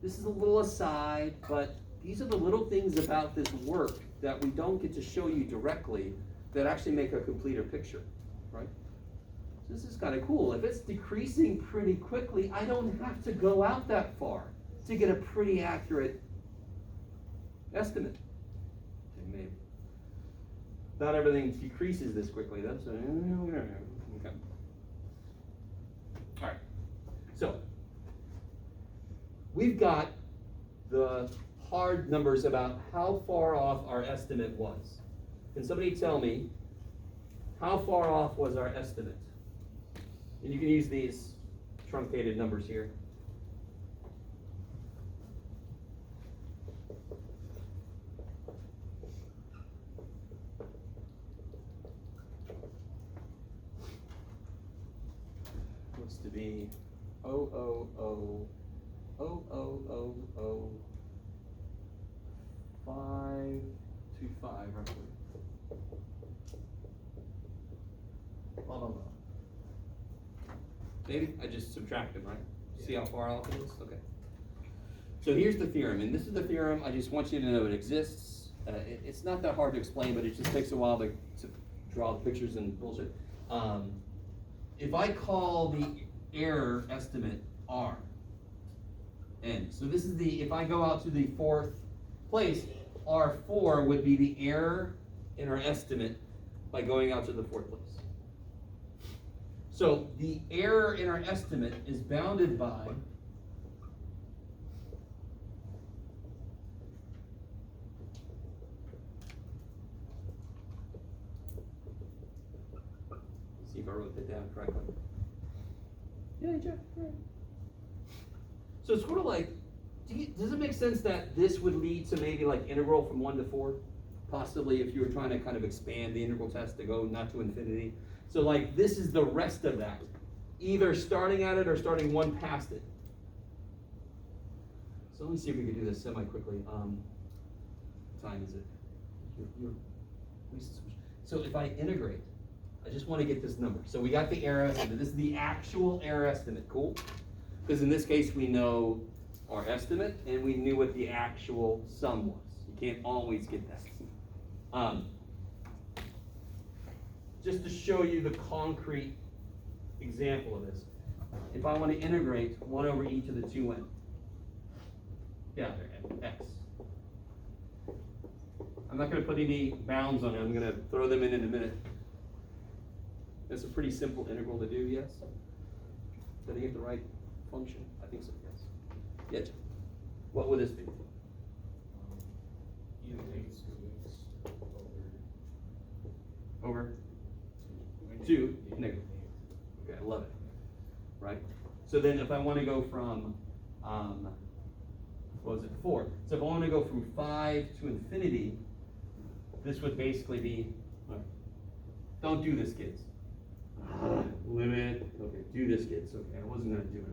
this is a little aside, but these are the little things about this work that we don't get to show you directly that actually make a completer picture, right? So this is kind of cool. If it's decreasing pretty quickly, I don't have to go out that far to get a pretty accurate estimate. Okay, maybe. Not everything decreases this quickly though, so okay. All right, so we've got the hard numbers about how far off our estimate was. Can somebody tell me how far off was our estimate? And you can use these truncated numbers here. What's to be 0.000 0.0000525 roughly. Blah, blah, blah. Maybe, I just subtracted, right? See how far off it is? Okay. So here's the theorem, and this is the theorem, I just want you to know it exists. It's not that hard to explain, but it just takes a while to draw the pictures and bullshit. If I call the error estimate R, N, so this is the, if I go out to the fourth place, R4 would be the error in our estimate by going out to the fourth place. So the error in our estimate is bounded by see if I wrote that down correctly. Yeah, Jeff. Right. So it's sort of like, does it make sense that this would lead to maybe like integral from 1 to 4? Possibly if you were trying to kind of expand the integral test to go not to infinity. So like this is the rest of that, either starting at it or starting one past it. So let me see if we can do this semi-quickly. What time is it? So if I integrate, I just want to get this number. So we got the error estimate. This is the actual error estimate, cool? Because in this case we know our estimate and we knew what the actual sum was. You can't always get that. Just to show you the concrete example of this. If I want to integrate 1 over e to the 2n. Yeah, x. I'm not going to put any bounds on it. I'm going to throw them in a minute. It's a pretty simple integral to do, yes? Did I get the right function? I think so, yes. Yeah. What would this be? E to the negative 2x Over 2 negative. Okay, I love it. Right? So then if I want to go from, what was it, 4? So if I want to go from 5 to infinity, this would basically be, don't do this, kids. Limit, okay, do this, kids. Okay, I wasn't going to do it.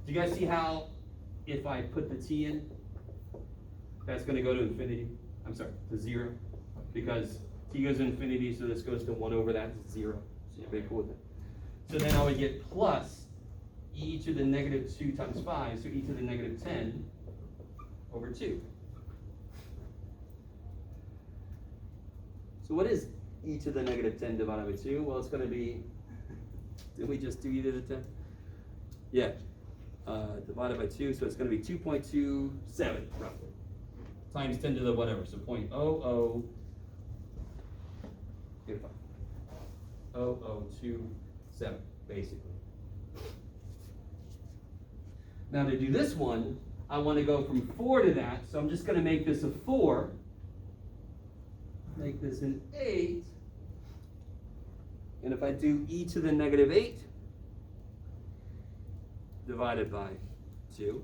Do you guys see how if I put the t in, that's going to go to infinity? I'm sorry, to 0. Because t goes to infinity, so this goes to 1 over that, it's 0. So you're very cool with it. So then I would get plus e to the negative 2 times 5, so e to the negative 10 over 2. So what is e to the negative 10 divided by 2? Well, it's going to be, did we just do e to the 10? Yeah, divided by 2, so it's going to be 2.27 roughly, times 10 to the whatever, so 0.0027, basically. Now to do this one, I want to go from 4 to that, so I'm just going to make this a 4, make this an 8, and if I do e to the negative 8 divided by 2,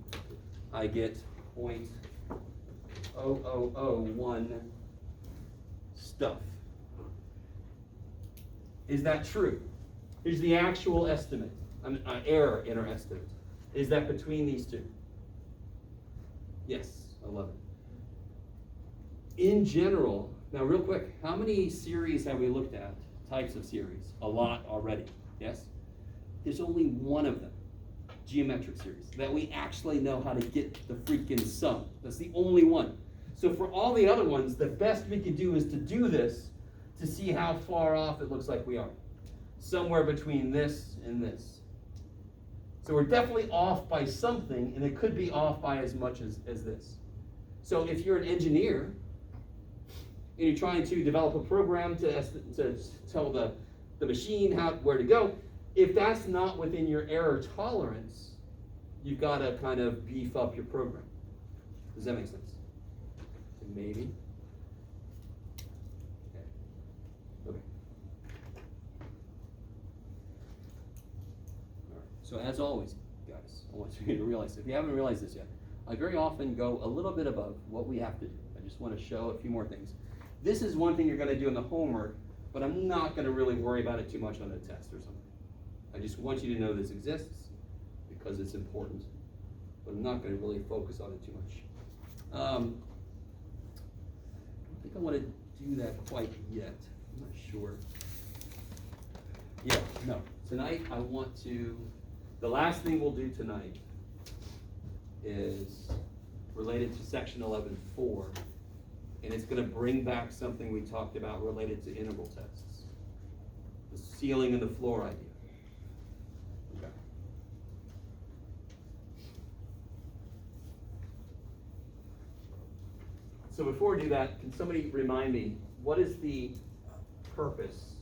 I get 0.0001 stuff. Is that true? Here's the actual estimate, error in our estimate. Is that between these two? Yes, I love it. In general, now real quick, how many series have we looked at? Types of series? A lot already, yes? There's only one of them, geometric series, that we actually know how to get the freaking sum. That's the only one. So for all the other ones, the best we can do is to do this to see how far off it looks like we are. Somewhere between this and this. So we're definitely off by something, and it could be off by as much as this. So if you're an engineer, and you're trying to develop a program to tell the machine where to go, if that's not within your error tolerance, you've got to kind of beef up your program. Does that make sense? Maybe. Okay. All right. So as always, guys, I want you to realize, if you haven't realized this yet, I very often go a little bit above what we have to do. I just want to show a few more things. This is one thing you're going to do in the homework, but I'm not going to really worry about it too much on a test or something. I just want you to know this exists, because it's important, but I'm not gonna really focus on it too much. I don't think I wanna do that quite yet, I'm not sure. Yeah, no, tonight I want to, the last thing we'll do tonight is related to section 11.4, and it's gonna bring back something we talked about related to integral tests. The ceiling and the floor idea. Okay. So before we do that, can somebody remind me, what is the purpose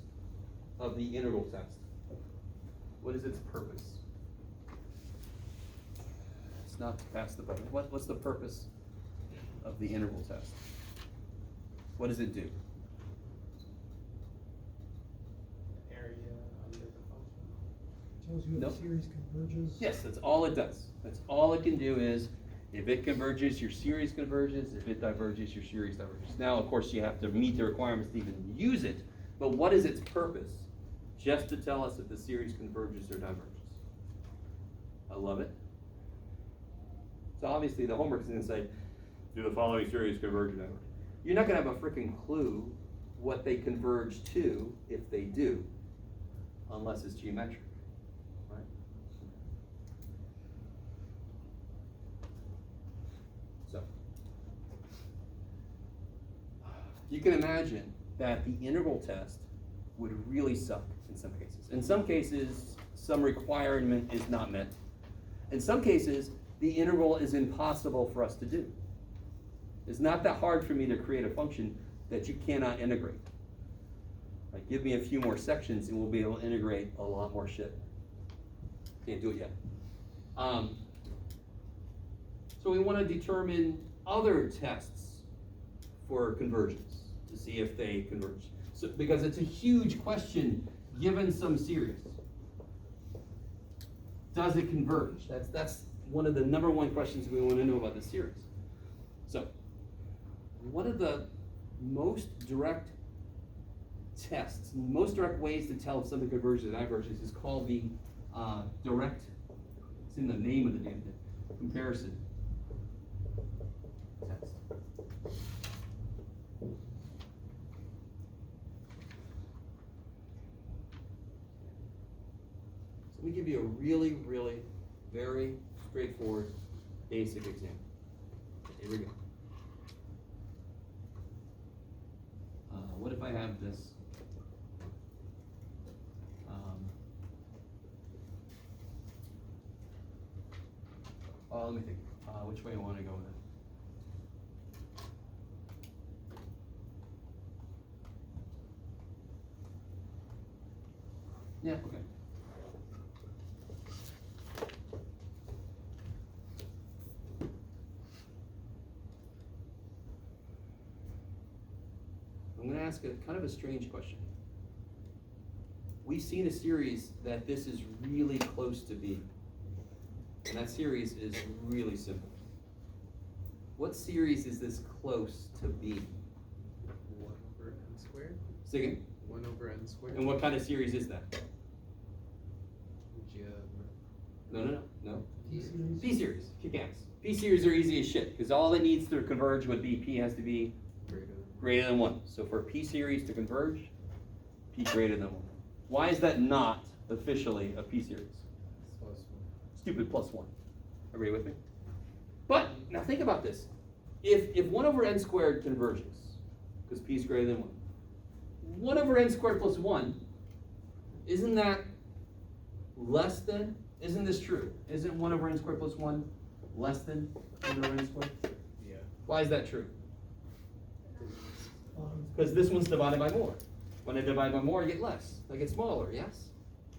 of the integral test? What is its purpose? It's not to pass the button. What's the purpose of the integral test? What does it do? Area under the function. Tells you if Nope. the series converges. Yes, that's all it does. That's all it can do is, if it converges, your series converges. If it diverges, your series diverges. Now, of course, you have to meet the requirements to even use it, but what is its purpose? Just to tell us if the series converges or diverges. I love it. So obviously the homework is gonna say, do the following series converge or diverge? You're not gonna have a freaking clue what they converge to if they do, unless it's geometric, right? So, you can imagine that the integral test would really suck in some cases. In some cases, some requirement is not met. In some cases, the integral is impossible for us to do. It's not that hard for me to create a function that you cannot integrate. Like, give me a few more sections and we'll be able to integrate a lot more shit. Can't do it yet. So we want to determine other tests for convergence to see if they converge. So, because it's a huge question given some series. Does it converge? That's one of the number one questions we want to know about the series. So, one of the most direct tests, most direct ways to tell if something converges or diverges is called the direct, it's in the name of the damn thing, comparison test. So let me give you a really, really, very straightforward, basic example. Here we go. What if I have this? Let me think. Which way I want to go with it? Yeah, okay. I'm going to ask a kind of a strange question. We've seen a series that this is really close to being, and that series is really simple. What series is this close to being? 1 over n squared. Say again? 1 over n squared. And what kind of series is that? No. P series. P series, kick ass. P series are easy as shit, because all it needs to converge would be P has to be greater than 1. So for P series to converge, P greater than 1. Why is that not officially a P series? Stupid plus 1. Everybody with me? But, now think about this. If 1 over n squared converges, because P is greater than 1, 1 over n squared plus 1, isn't that less than? Isn't this true? Isn't 1 over n squared plus 1 less than 1 over n squared? Yeah. Why is that true? Because this one's divided by more. When I divide by more, I get less. I get smaller, yes?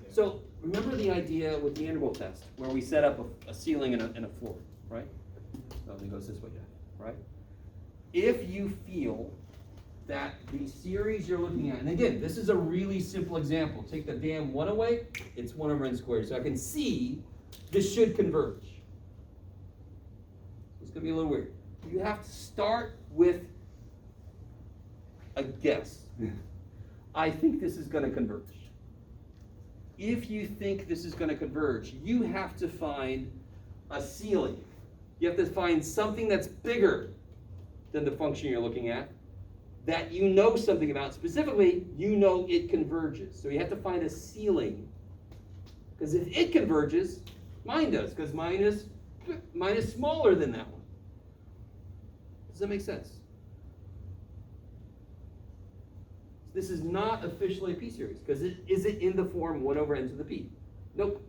Yeah. So remember the idea with the integral test, where we set up a ceiling and a floor, right? So it goes this way, right? If you feel that the series you're looking at, and again, this is a really simple example. Take the damn 1 away, it's 1 over n squared. So I can see this should converge. It's gonna be a little weird. You have to start with a guess. I think this is gonna converge. if you think this is going to converge, you have to find a ceiling. You have to find something that's bigger than the function you're looking at, that you know something about. Specifically, you know it converges. So you have to find a ceiling. Because if it converges, mine does, because mine is smaller than that one. Does that make sense? This is not officially a p-series, because is it in the form 1 over n to the p? Nope.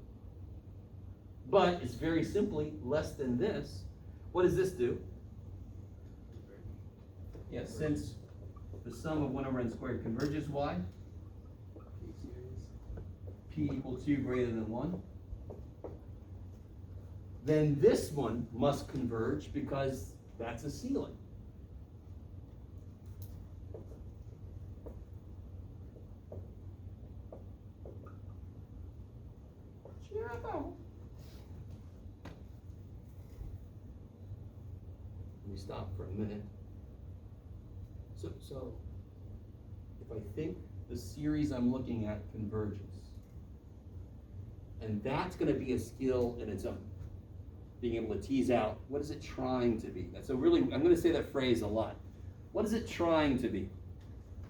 But it's very simply less than this. What does this do? Yes, since the sum of 1 over n squared converges, why? P equal 2 greater than 1. Then this one must converge because that's a ceiling. Let me stop for a minute. So if I think the series I'm looking at converges, and that's going to be a skill in its own, being able to tease out what is it trying to be. That's a really, I'm going to say that phrase a lot. What is it trying to be?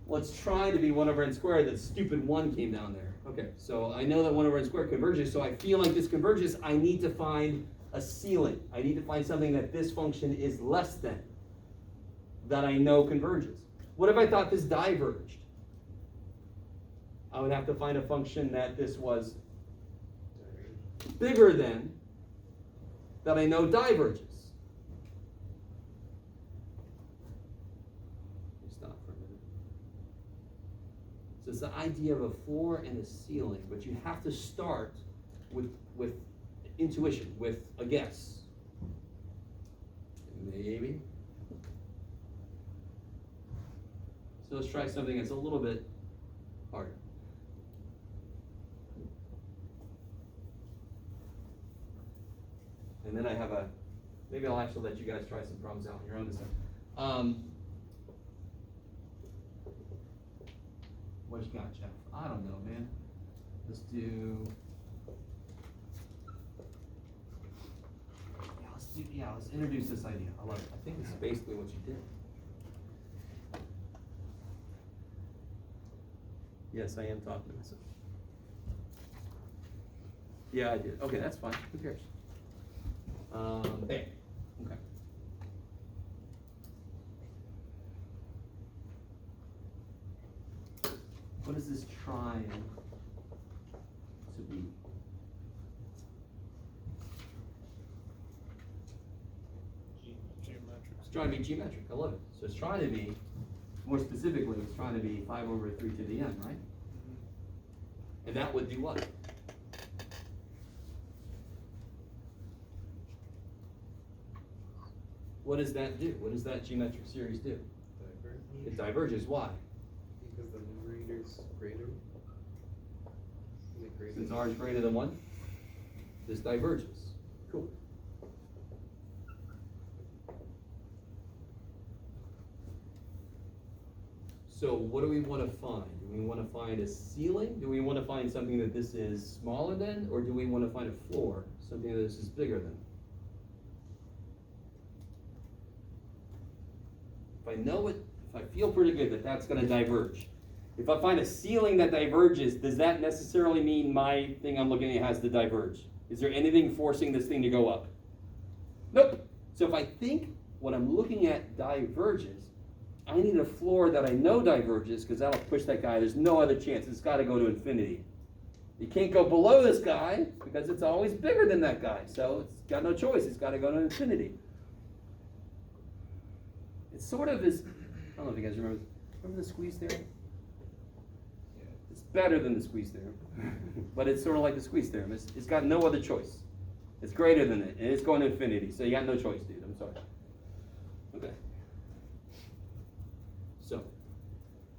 Well, it's trying to be 1 over n squared. That stupid 1 came down there. Okay, so I know that 1 over n squared converges, so I feel like this converges. I need to find a ceiling. I need to find something that this function is less than, that I know converges. What if I thought this diverged? I would have to find a function that this was bigger than, that I know diverges. Let me stop for a minute. So it's the idea of a floor and a ceiling, but you have to start with intuition, with a guess. Maybe. So let's try something that's a little bit harder. And then I have maybe I'll actually let you guys try some problems out on your own this time. What you got, Jeff? I don't know, man. Let's do, let's introduce this idea. I love it. I think this is basically what you did. Yes, I am talking to myself. Yeah, I did. Okay, that's fine. Who cares? There. Okay. What is this trying to be? Geometric. It's trying to be geometric. I love it. So it's trying to be, more specifically, it's trying to be 5 over 3 to the n, right? And that would do what? What does that do? What does that geometric series do? Diverge. It diverges. Why? Because the numerator's greater. Is it greater? Since r is greater than 1, this diverges. Cool. So what do we want to find? Do we want to find a ceiling? Do we want to find something that this is smaller than? Or do we want to find a floor, something that this is bigger than? If I know it, if I feel pretty good that that's going to diverge. If I find a ceiling that diverges, does that necessarily mean my thing I'm looking at has to diverge? Is there anything forcing this thing to go up? Nope. So if I think what I'm looking at diverges, I need a floor that I know diverges, because that'll push that guy. There's no other chance. It's got to go to infinity. You can't go below this guy, because it's always bigger than that guy. So it's got no choice. It's got to go to infinity. It sort of is, I don't know if you guys remember the squeeze theorem? It's better than the squeeze theorem, but it's sort of like the squeeze theorem. It's got no other choice. It's greater than it, and it's going to infinity, so you got no choice, dude. I'm sorry. Okay. So,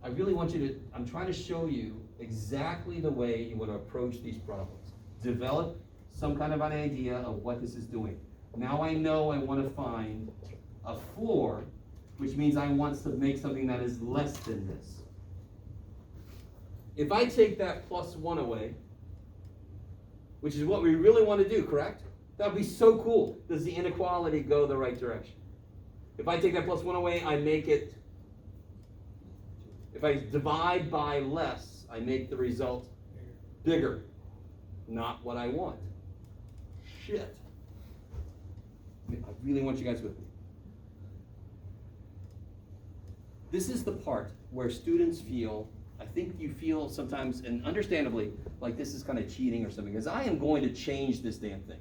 I really want you to, I'm trying to show you exactly the way you want to approach these problems. Develop some kind of an idea of what this is doing. Now I know I want to find a floor, which means I want to make something that is less than this. If I take that plus 1 away, which is what we really want to do, correct? That would be so cool. Does the inequality go the right direction? If I take that plus 1 away, I make it, if I divide by less, I make the result bigger. Not what I want. Shit. I really want you guys with me. This is the part where students feel, I think you feel sometimes, and understandably, like this is kind of cheating or something, because I am going to change this damn thing.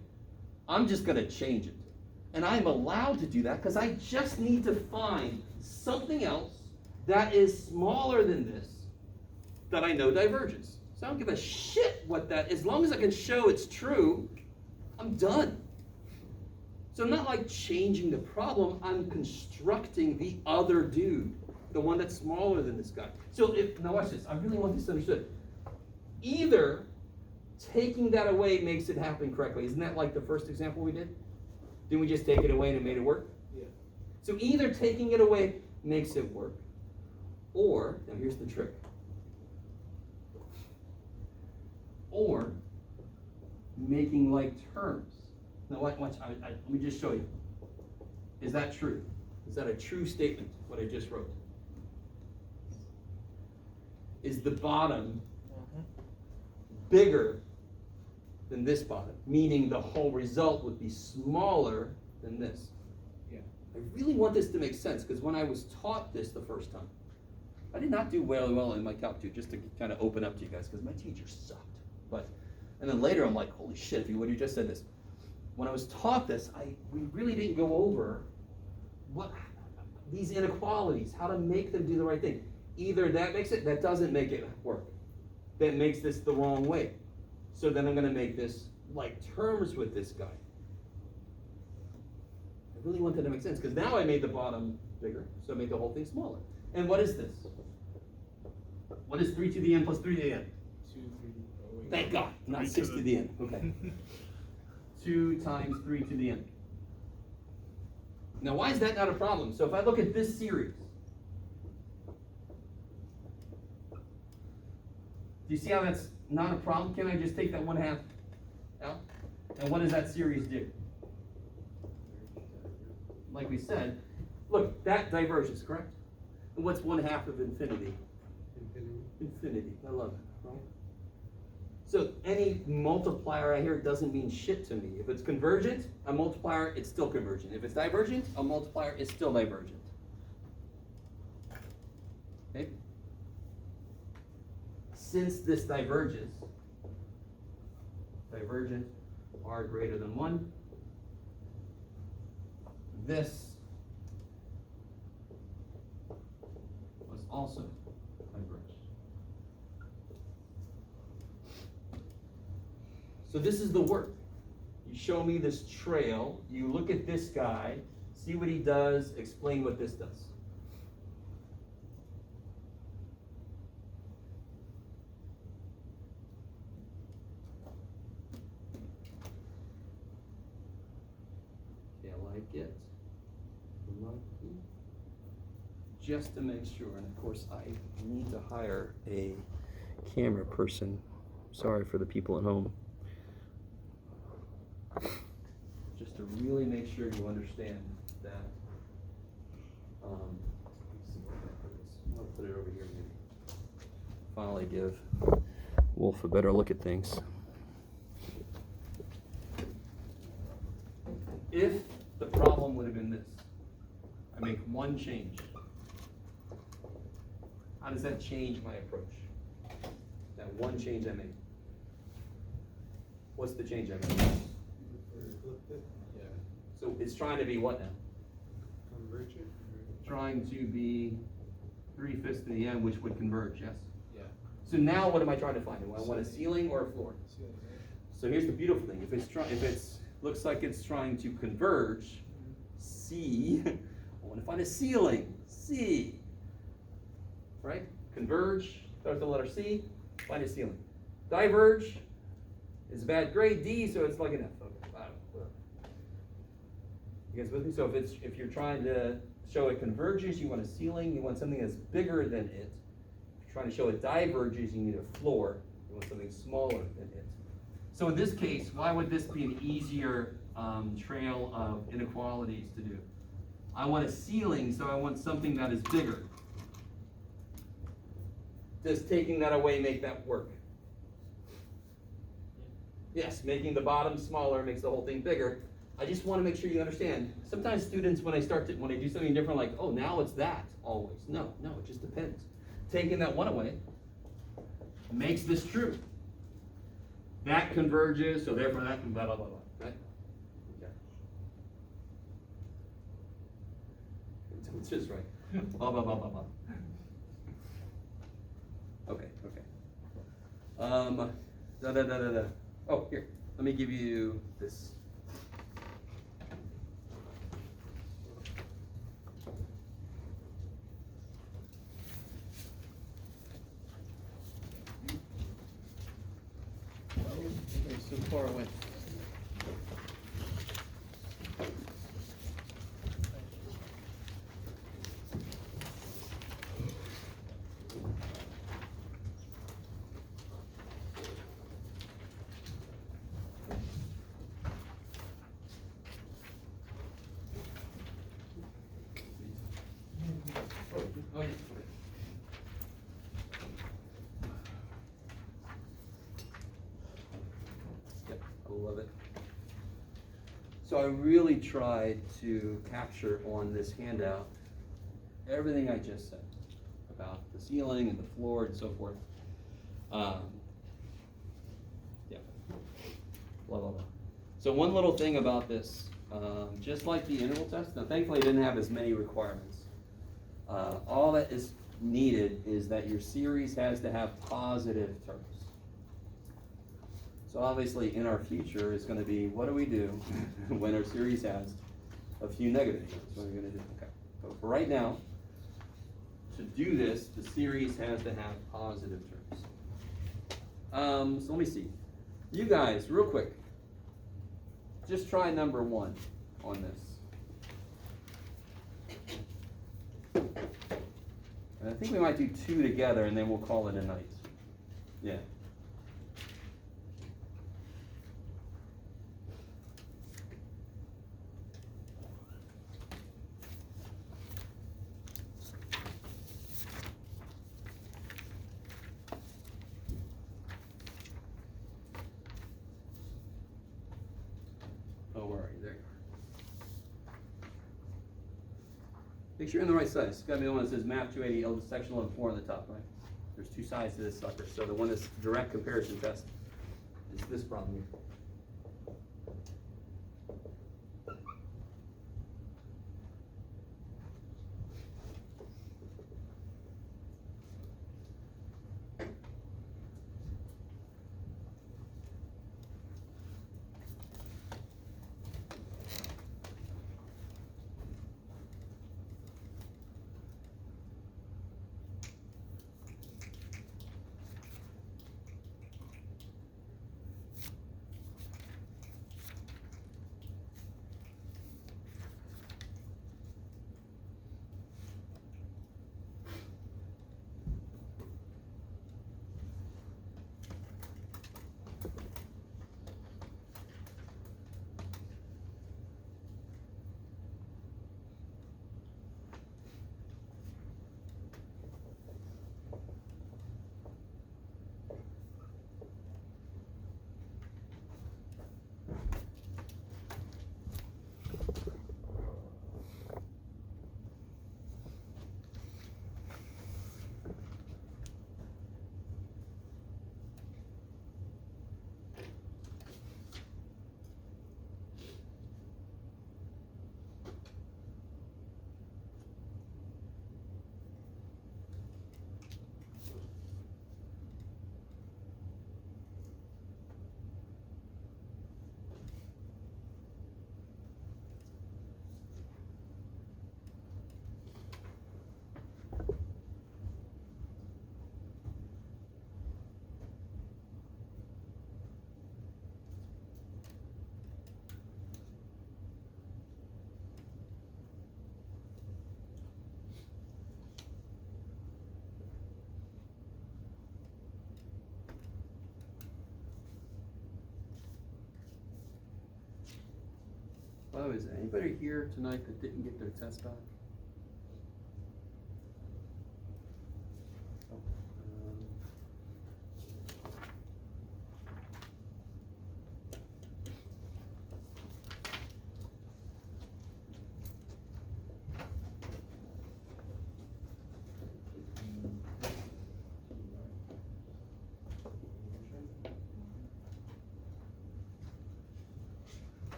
I'm just going to change it. And I'm allowed to do that because I just need to find something else that is smaller than this that I know diverges. So I don't give a shit what that is. As long as I can show it's true, I'm done. So I'm not like changing the problem, I'm constructing the other dude, the one that's smaller than this guy. So now watch this, I really want this understood. Either taking that away makes it happen correctly. Isn't that like the first example we did? Didn't we just take it away and it made it work? Yeah. So either taking it away makes it work, or, now here's the trick, or making like terms. Now watch, let me just show you. Is that true? Is that a true statement, what I just wrote? Is the bottom bigger than this bottom? Meaning the whole result would be smaller than this. Yeah. I really want this to make sense, because when I was taught this the first time, I did not do well in my Calc 2, just to kind of open up to you guys, because my teacher sucked. And then later I'm like, holy shit, if you would have just said this. When I was taught this, we really didn't go over what these inequalities, how to make them do the right thing. Either that makes it, that doesn't make it work. That makes this the wrong way. So then I'm going to make this like terms with this guy. I really want that to make sense, because now I made the bottom bigger, so I made the whole thing smaller. And what is this? What is 3 to the n plus 3 to the n? 2, 3, oh wait. Thank God, not 3 6 to to the- the n. Okay. 2 times 3 to the n. Now, why is that not a problem? So if I look at this series, do you see how that's not a problem? Can I just take that 1/2 out? And what does that series do? Like we said, look, that diverges, correct? And what's 1/2 of infinity? Infinity. Infinity. I love it, right? So any multiplier I hear doesn't mean shit to me. If it's convergent, a multiplier, it's still convergent. If it's divergent, a multiplier is still divergent. Okay? Since this diverges, divergent r greater than 1, this must also diverge. So this is the work. You show me this trail, you look at this guy, see what he does, explain what this does. Okay, I like it. Lucky. Just to make sure, and of course I need to hire a camera person. Sorry for the people at home. Just to really make sure you understand that. Let's see where that is. I'll put it over here maybe. Finally give Wolf a better look at things. If the problem would have been this, I make one change. How does that change my approach? That one change I made. What's the change I made? Flipped it. Yeah. So it's trying to be what now? Convergent. Trying to be 3/5 to the n, which would converge, yes? Yeah. So now what am I trying to find? Do I want a ceiling or a floor? So here's the beautiful thing. If it's looks like it's trying to converge, C, I want to find a ceiling, C. Right? Converge, start with the letter C, find a ceiling. Diverge is a bad grade, D, so it's like an F. Okay, I don't know, whatever. You guys with me? So if you're trying to show it converges, you want a ceiling, you want something that's bigger than it. If you're trying to show it diverges, you need a floor, you want something smaller than it. So in this case, why would this be an easier trail of inequalities to do? I want a ceiling, so I want something that is bigger. Does taking that away make that work? Yes, making the bottom smaller makes the whole thing bigger. I just want to make sure you understand. Sometimes students, when I do something different, like, oh, now it's that always. No, it just depends. Taking that one away makes this true. That converges, so therefore that can blah, blah, blah, blah, right? Okay. It's just right. Blah, blah, blah, blah, blah. Okay. Oh, here, let me give you this. Okay, so far away. Oh, yeah. Yep, I love it. So I really tried to capture on this handout everything I just said about the ceiling and the floor and so forth. Yeah, blah, blah, blah. So one little thing about this, just like the interval test, now thankfully it didn't have as many requirements. All that is needed is that your series has to have positive terms. So obviously in our future is going to be, what do we do when our series has a few negative terms? What are we going to do? Okay. But for right now, to do this, the series has to have positive terms. So let me see. You guys, real quick, just try number 1 on this. And I think we might do 2 together and then we'll call it a night. Yeah. Oh, where are you? There you are. Make sure you're on the right side. It's gotta be the one that says map 280, section 11.4 on the top, right? There's 2 sides to this sucker. So the one that's direct comparison test is this problem here. though, is anybody here tonight that didn't get their test back? Oh,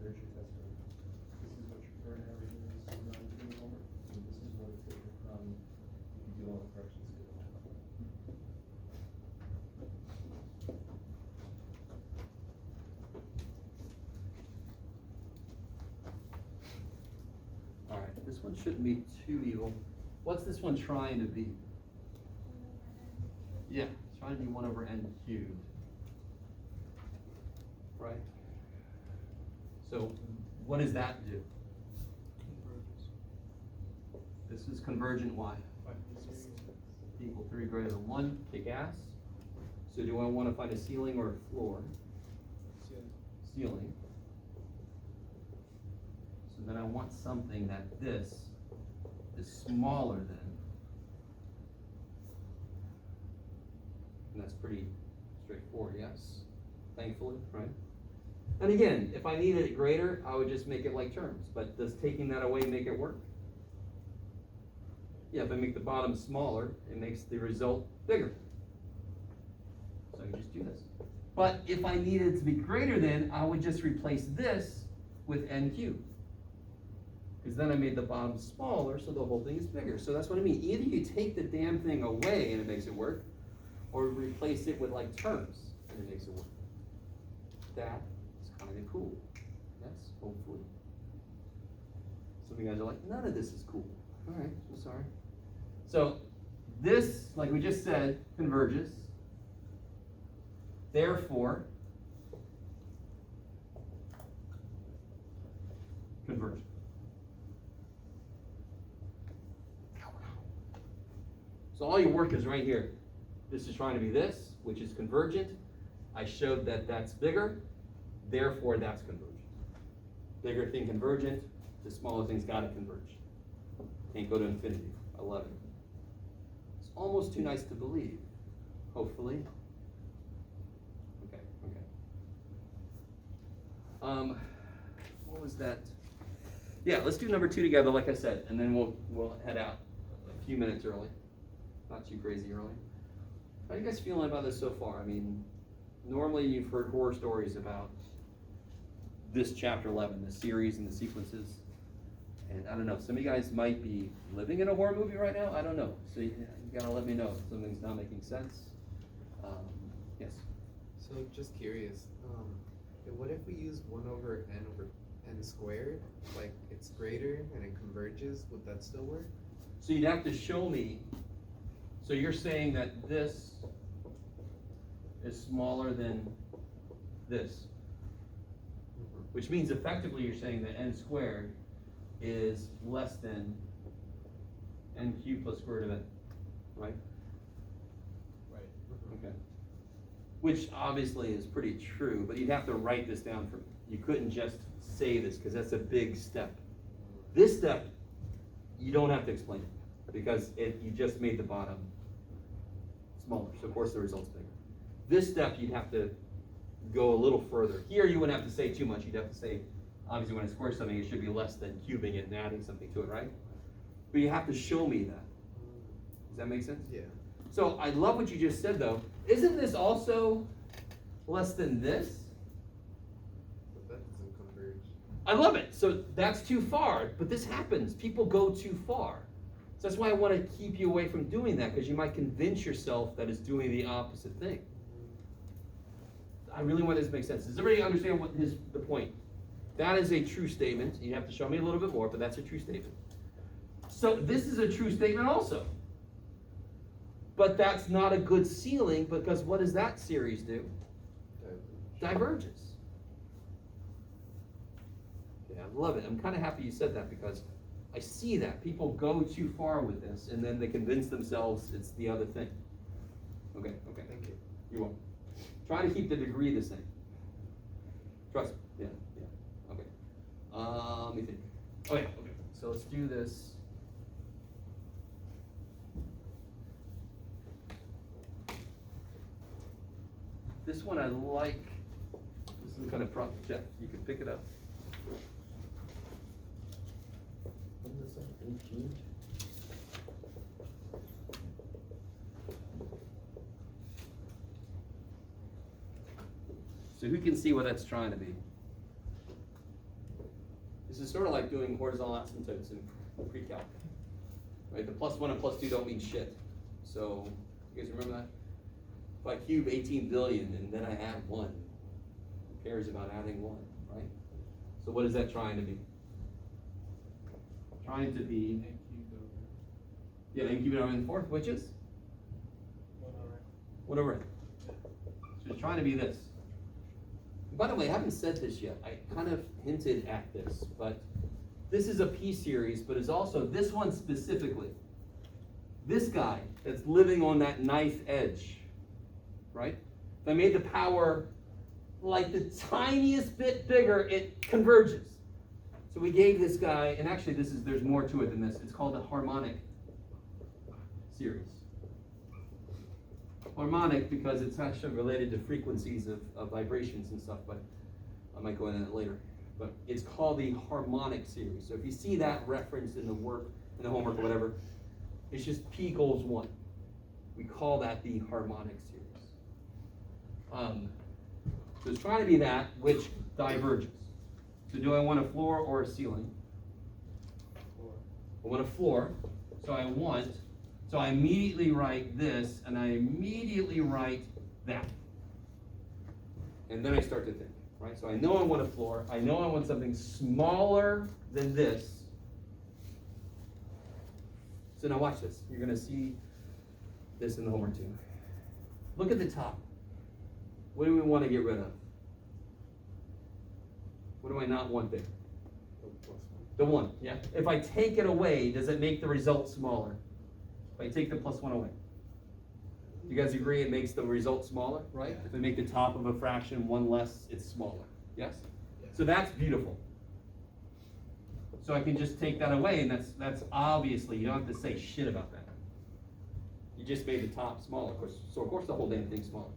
There's your test rate. This is what your current average is, so now you're doing homework, and this is what it's taken from, if you do all the corrections. Alright, this one shouldn't be too evil. What's this one trying to be? Yeah, it's trying to be 1 over n cubed. Right? So, what does that do? This is convergent y. Equal 3 greater than 1, kick ass. So do I want to find a ceiling or a floor? Ceiling. So then I want something that this is smaller than. And that's pretty straightforward, yes? Thankfully, right? And again, if I needed it greater, I would just make it like terms. But does taking that away make it work? Yeah, if I make the bottom smaller, it makes the result bigger. So I can just do this. But if I needed it to be greater than, I would just replace this with n cubed. Because then I made the bottom smaller, so the whole thing is bigger. So that's what I mean. Either you take the damn thing away and it makes it work, or replace it with like terms and it makes it work. That is kind of cool. Yes, hopefully. Some of you guys are like, none of this is cool. All right, I'm sorry. So this, like we just said, converges. Therefore, converge. So all your work is right here. This is trying to be this, which is convergent. I showed that that's bigger, therefore that's convergent. Bigger thing convergent, the smaller thing's got to converge. Can't go to infinity. 11. It's almost too nice to believe, hopefully. Okay. What was that? Yeah, let's do number 2 together, like I said, and then we'll head out a few minutes early. Not too crazy early. How are you guys feeling about this so far? I mean, normally you've heard horror stories about this chapter 11, the series and the sequences. And I don't know, some of you guys might be living in a horror movie right now. I don't know. So you gotta let me know if something's not making sense. Yes? So just curious, what if we use 1 over n squared? Like it's greater and it converges, would that still work? So you'd have to show me. So you're saying that this is smaller than this, which means effectively you're saying that n squared is less than n cubed plus square root of n, right? Right. Okay. Which obviously is pretty true, but you'd have to write this down for me. You couldn't just say this because that's a big step. This step, you don't have to explain it because you just made the bottom smaller, so of course the result's bigger. This step, you'd have to go a little further. Here, you wouldn't have to say too much. You'd have to say, obviously, when I square something, it should be less than cubing it and adding something to it, right? But you have to show me that. Does that make sense? Yeah. So I love what you just said, though. Isn't this also less than this? But that doesn't converge. I love it. So that's too far, but this happens. People go too far. So that's why I want to keep you away from doing that, because you might convince yourself that it's doing the opposite thing. I really want this to make sense. Does everybody understand what the point? That is a true statement. You have to show me a little bit more, but that's a true statement. So this is a true statement also. But that's not a good ceiling, because what does that series do? Diverges. Yeah, I love it. I'm kind of happy you said that, because I see that. People go too far with this, and then they convince themselves it's the other thing. Okay, okay. Thank you. You won't. Try to keep the degree the same. Trust me. Yeah, yeah. Okay. Let me think. Oh yeah, okay. So let's do this. This one I like. This is kind of Jeff, you can pick it up. What does it say? 18? So who can see what that's trying to be? This is sort of like doing horizontal asymptotes in pre-calc. Right? The +1 and +2 don't mean shit. So, you guys remember that? If I cube 18 billion and then I add 1, who cares about adding 1, right? So what is that trying to be? Trying to be, yeah, n cubed over n4, which is? 1 over n. So it's trying to be this. By the way, I haven't said this yet. I kind of hinted at this, but this is a p-series, but it's also this one specifically. This guy that's living on that knife edge, right? If I made the power like the tiniest bit bigger, it converges. So we gave this guy, and actually there's more to it than this. It's called a harmonic series. Harmonic because it's actually related to frequencies of vibrations and stuff, but I might go into that later. But it's called the harmonic series. So if you see that referenced in the work, in the homework or whatever, it's just p equals 1. We call that the harmonic series. So it's trying to be that which diverges. So do I want a floor or a ceiling? I want a floor. So I immediately write this, and I immediately write that. And then I start to think, right? So I know I want a floor. I know I want something smaller than this. So now watch this. You're going to see this in the homework too. Look at the top. What do we want to get rid of? What do I not want there? The 1, yeah? If I take it away, does it make the result smaller? If I take the +1 away. You guys agree it makes the result smaller, right? Yeah. If I make the top of a fraction 1 less, it's smaller. Yes? Yeah. So that's beautiful. So I can just take that away, and that's obviously, you don't have to say shit about that. You just made the top smaller, of course. So of course the whole damn thing's smaller.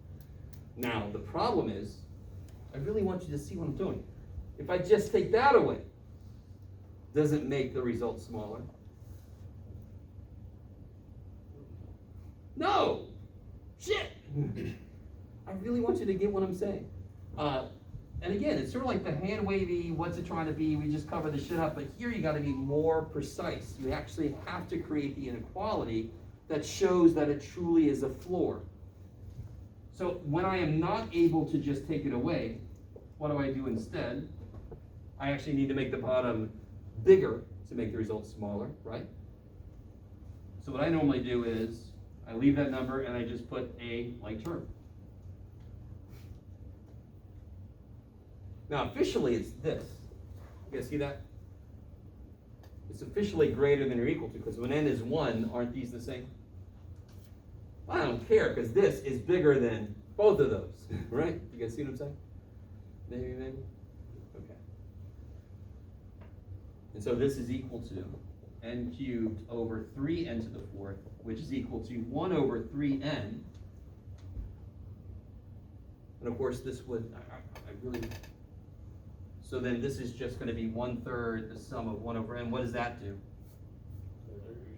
Now, the problem is, I really want you to see what I'm doing. If I just take that away, does it make the result smaller? No! Shit! I really want you to get what I'm saying. And again, it's sort of like the hand wavy, what's it trying to be, we just cover the shit up, but here you gotta be more precise. You actually have to create the inequality that shows that it truly is a floor. So when I am not able to just take it away, what do I do instead? I actually need to make the bottom bigger to make the result smaller, right? So what I normally do is, I leave that number and I just put a like term. Now officially it's this. You guys see that? It's officially greater than or equal to, because when n is 1, aren't these the same? I don't care, because this is bigger than both of those, right? You guys see what I'm saying? Maybe? Okay. And so this is equal to n cubed over 3n to the 4th, which is equal to 1 over 3n. And of course this would, I really, so then this is just going to be 1/3 the sum of 1 over n. What does that do?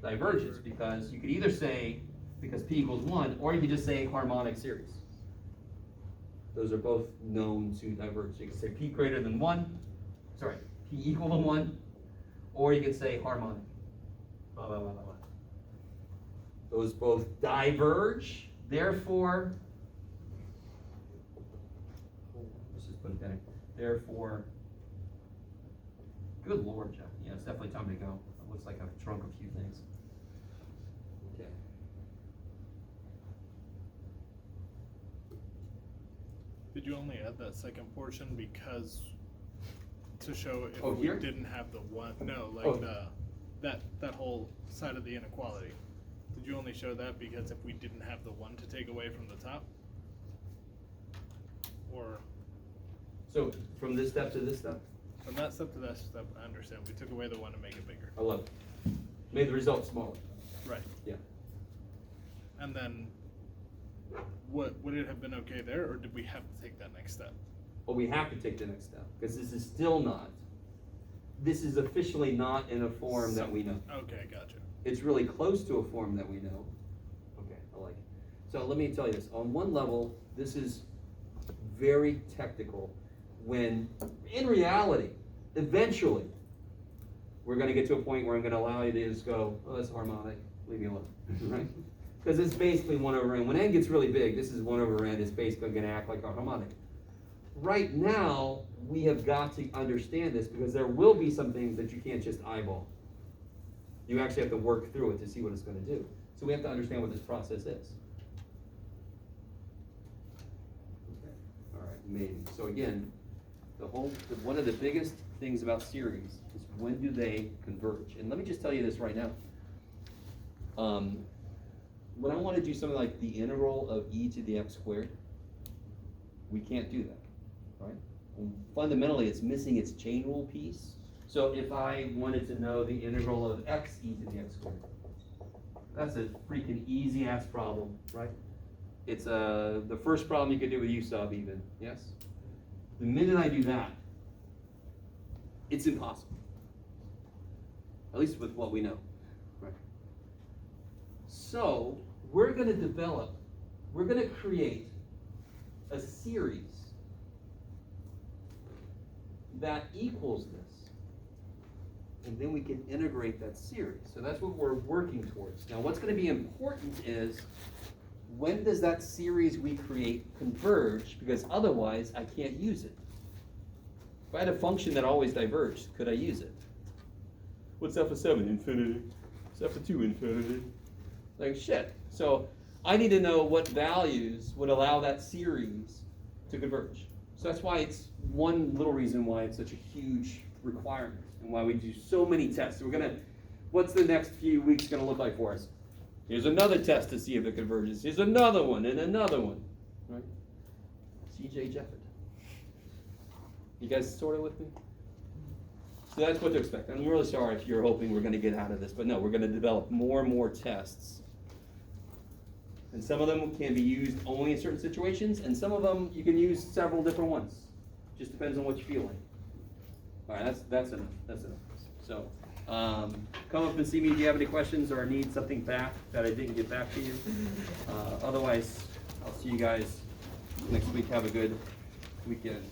Diverges, because you could either say, because p equals 1, or you could just say harmonic series. Those are both known to diverge. You can say p greater than 1, sorry, p equal to 1, or you could say harmonic. Blah, blah, blah, blah, blah. Those both diverge, therefore, let's just put it there. Therefore, good Lord, Jeff. Yeah, it's definitely time to go. It looks like I've drunk a few things. Okay. Did you only add that second portion because to show if Oh, we here? didn't have the one? No, like Oh. that whole side of the inequality. Did did you only show that because if we didn't have the one to take away from the top? Or So from this step to this step, from that step to that step, I understand, we took away the one to make it bigger. I love it. Made the result smaller. Right. Yeah. And then, would it have been okay there, or did we have to take that next step? But we have to take the next step, because this is still not, this is officially not in a form that we know. Okay, gotcha. It's really close to a form that we know. Okay, I like it. So let me tell you this, on one level, this is very technical, when, in reality, eventually, we're gonna get to a point where I'm gonna allow you to just go, oh, that's harmonic, leave me alone, right? Because it's basically 1 over n. When n gets really big, this is 1 over n, it's basically gonna act like a harmonic. Right now, we have got to understand this, because there will be some things that you can't just eyeball. You actually have to work through it to see what it's gonna do. So we have to understand what this process is. Okay. All right, maybe. So again, one of the biggest things about series is when do they converge? And let me just tell you this right now. When I want to do something like the integral of e to the x squared, we can't do that, right? And fundamentally, it's missing its chain rule piece. So if I wanted to know the integral of x e to the x squared, that's a freaking easy ass problem, right? It's the first problem you could do with u sub even, yes? The minute I do that, it's impossible. At least with what we know, right? So, we're gonna create a series that equals this. And then we can integrate that series. So that's what we're working towards. Now what's gonna be important is, when does that series we create converge? Because otherwise, I can't use it. If I had a function that always diverged, could I use it? What's f of 7? Infinity. What's f of 2? Infinity. Like shit. So I need to know what values would allow that series to converge. So that's why it's one little reason why it's such a huge requirement and why we do so many tests. What's the next few weeks gonna look like for us? Here's another test to see if it converges. Here's another one and another one, right? C.J. Jefford. You guys sort of with me? So that's what to expect. I'm really sorry if you're hoping we're gonna get out of this, but no, we're gonna develop more and more tests. And some of them can be used only in certain situations, and some of them you can use several different ones. Just depends on what you feel like. All right, that's enough. That's enough. So, come up and see me if you have any questions or need something back that I didn't get back to you. Otherwise, I'll see you guys next week. Have a good weekend.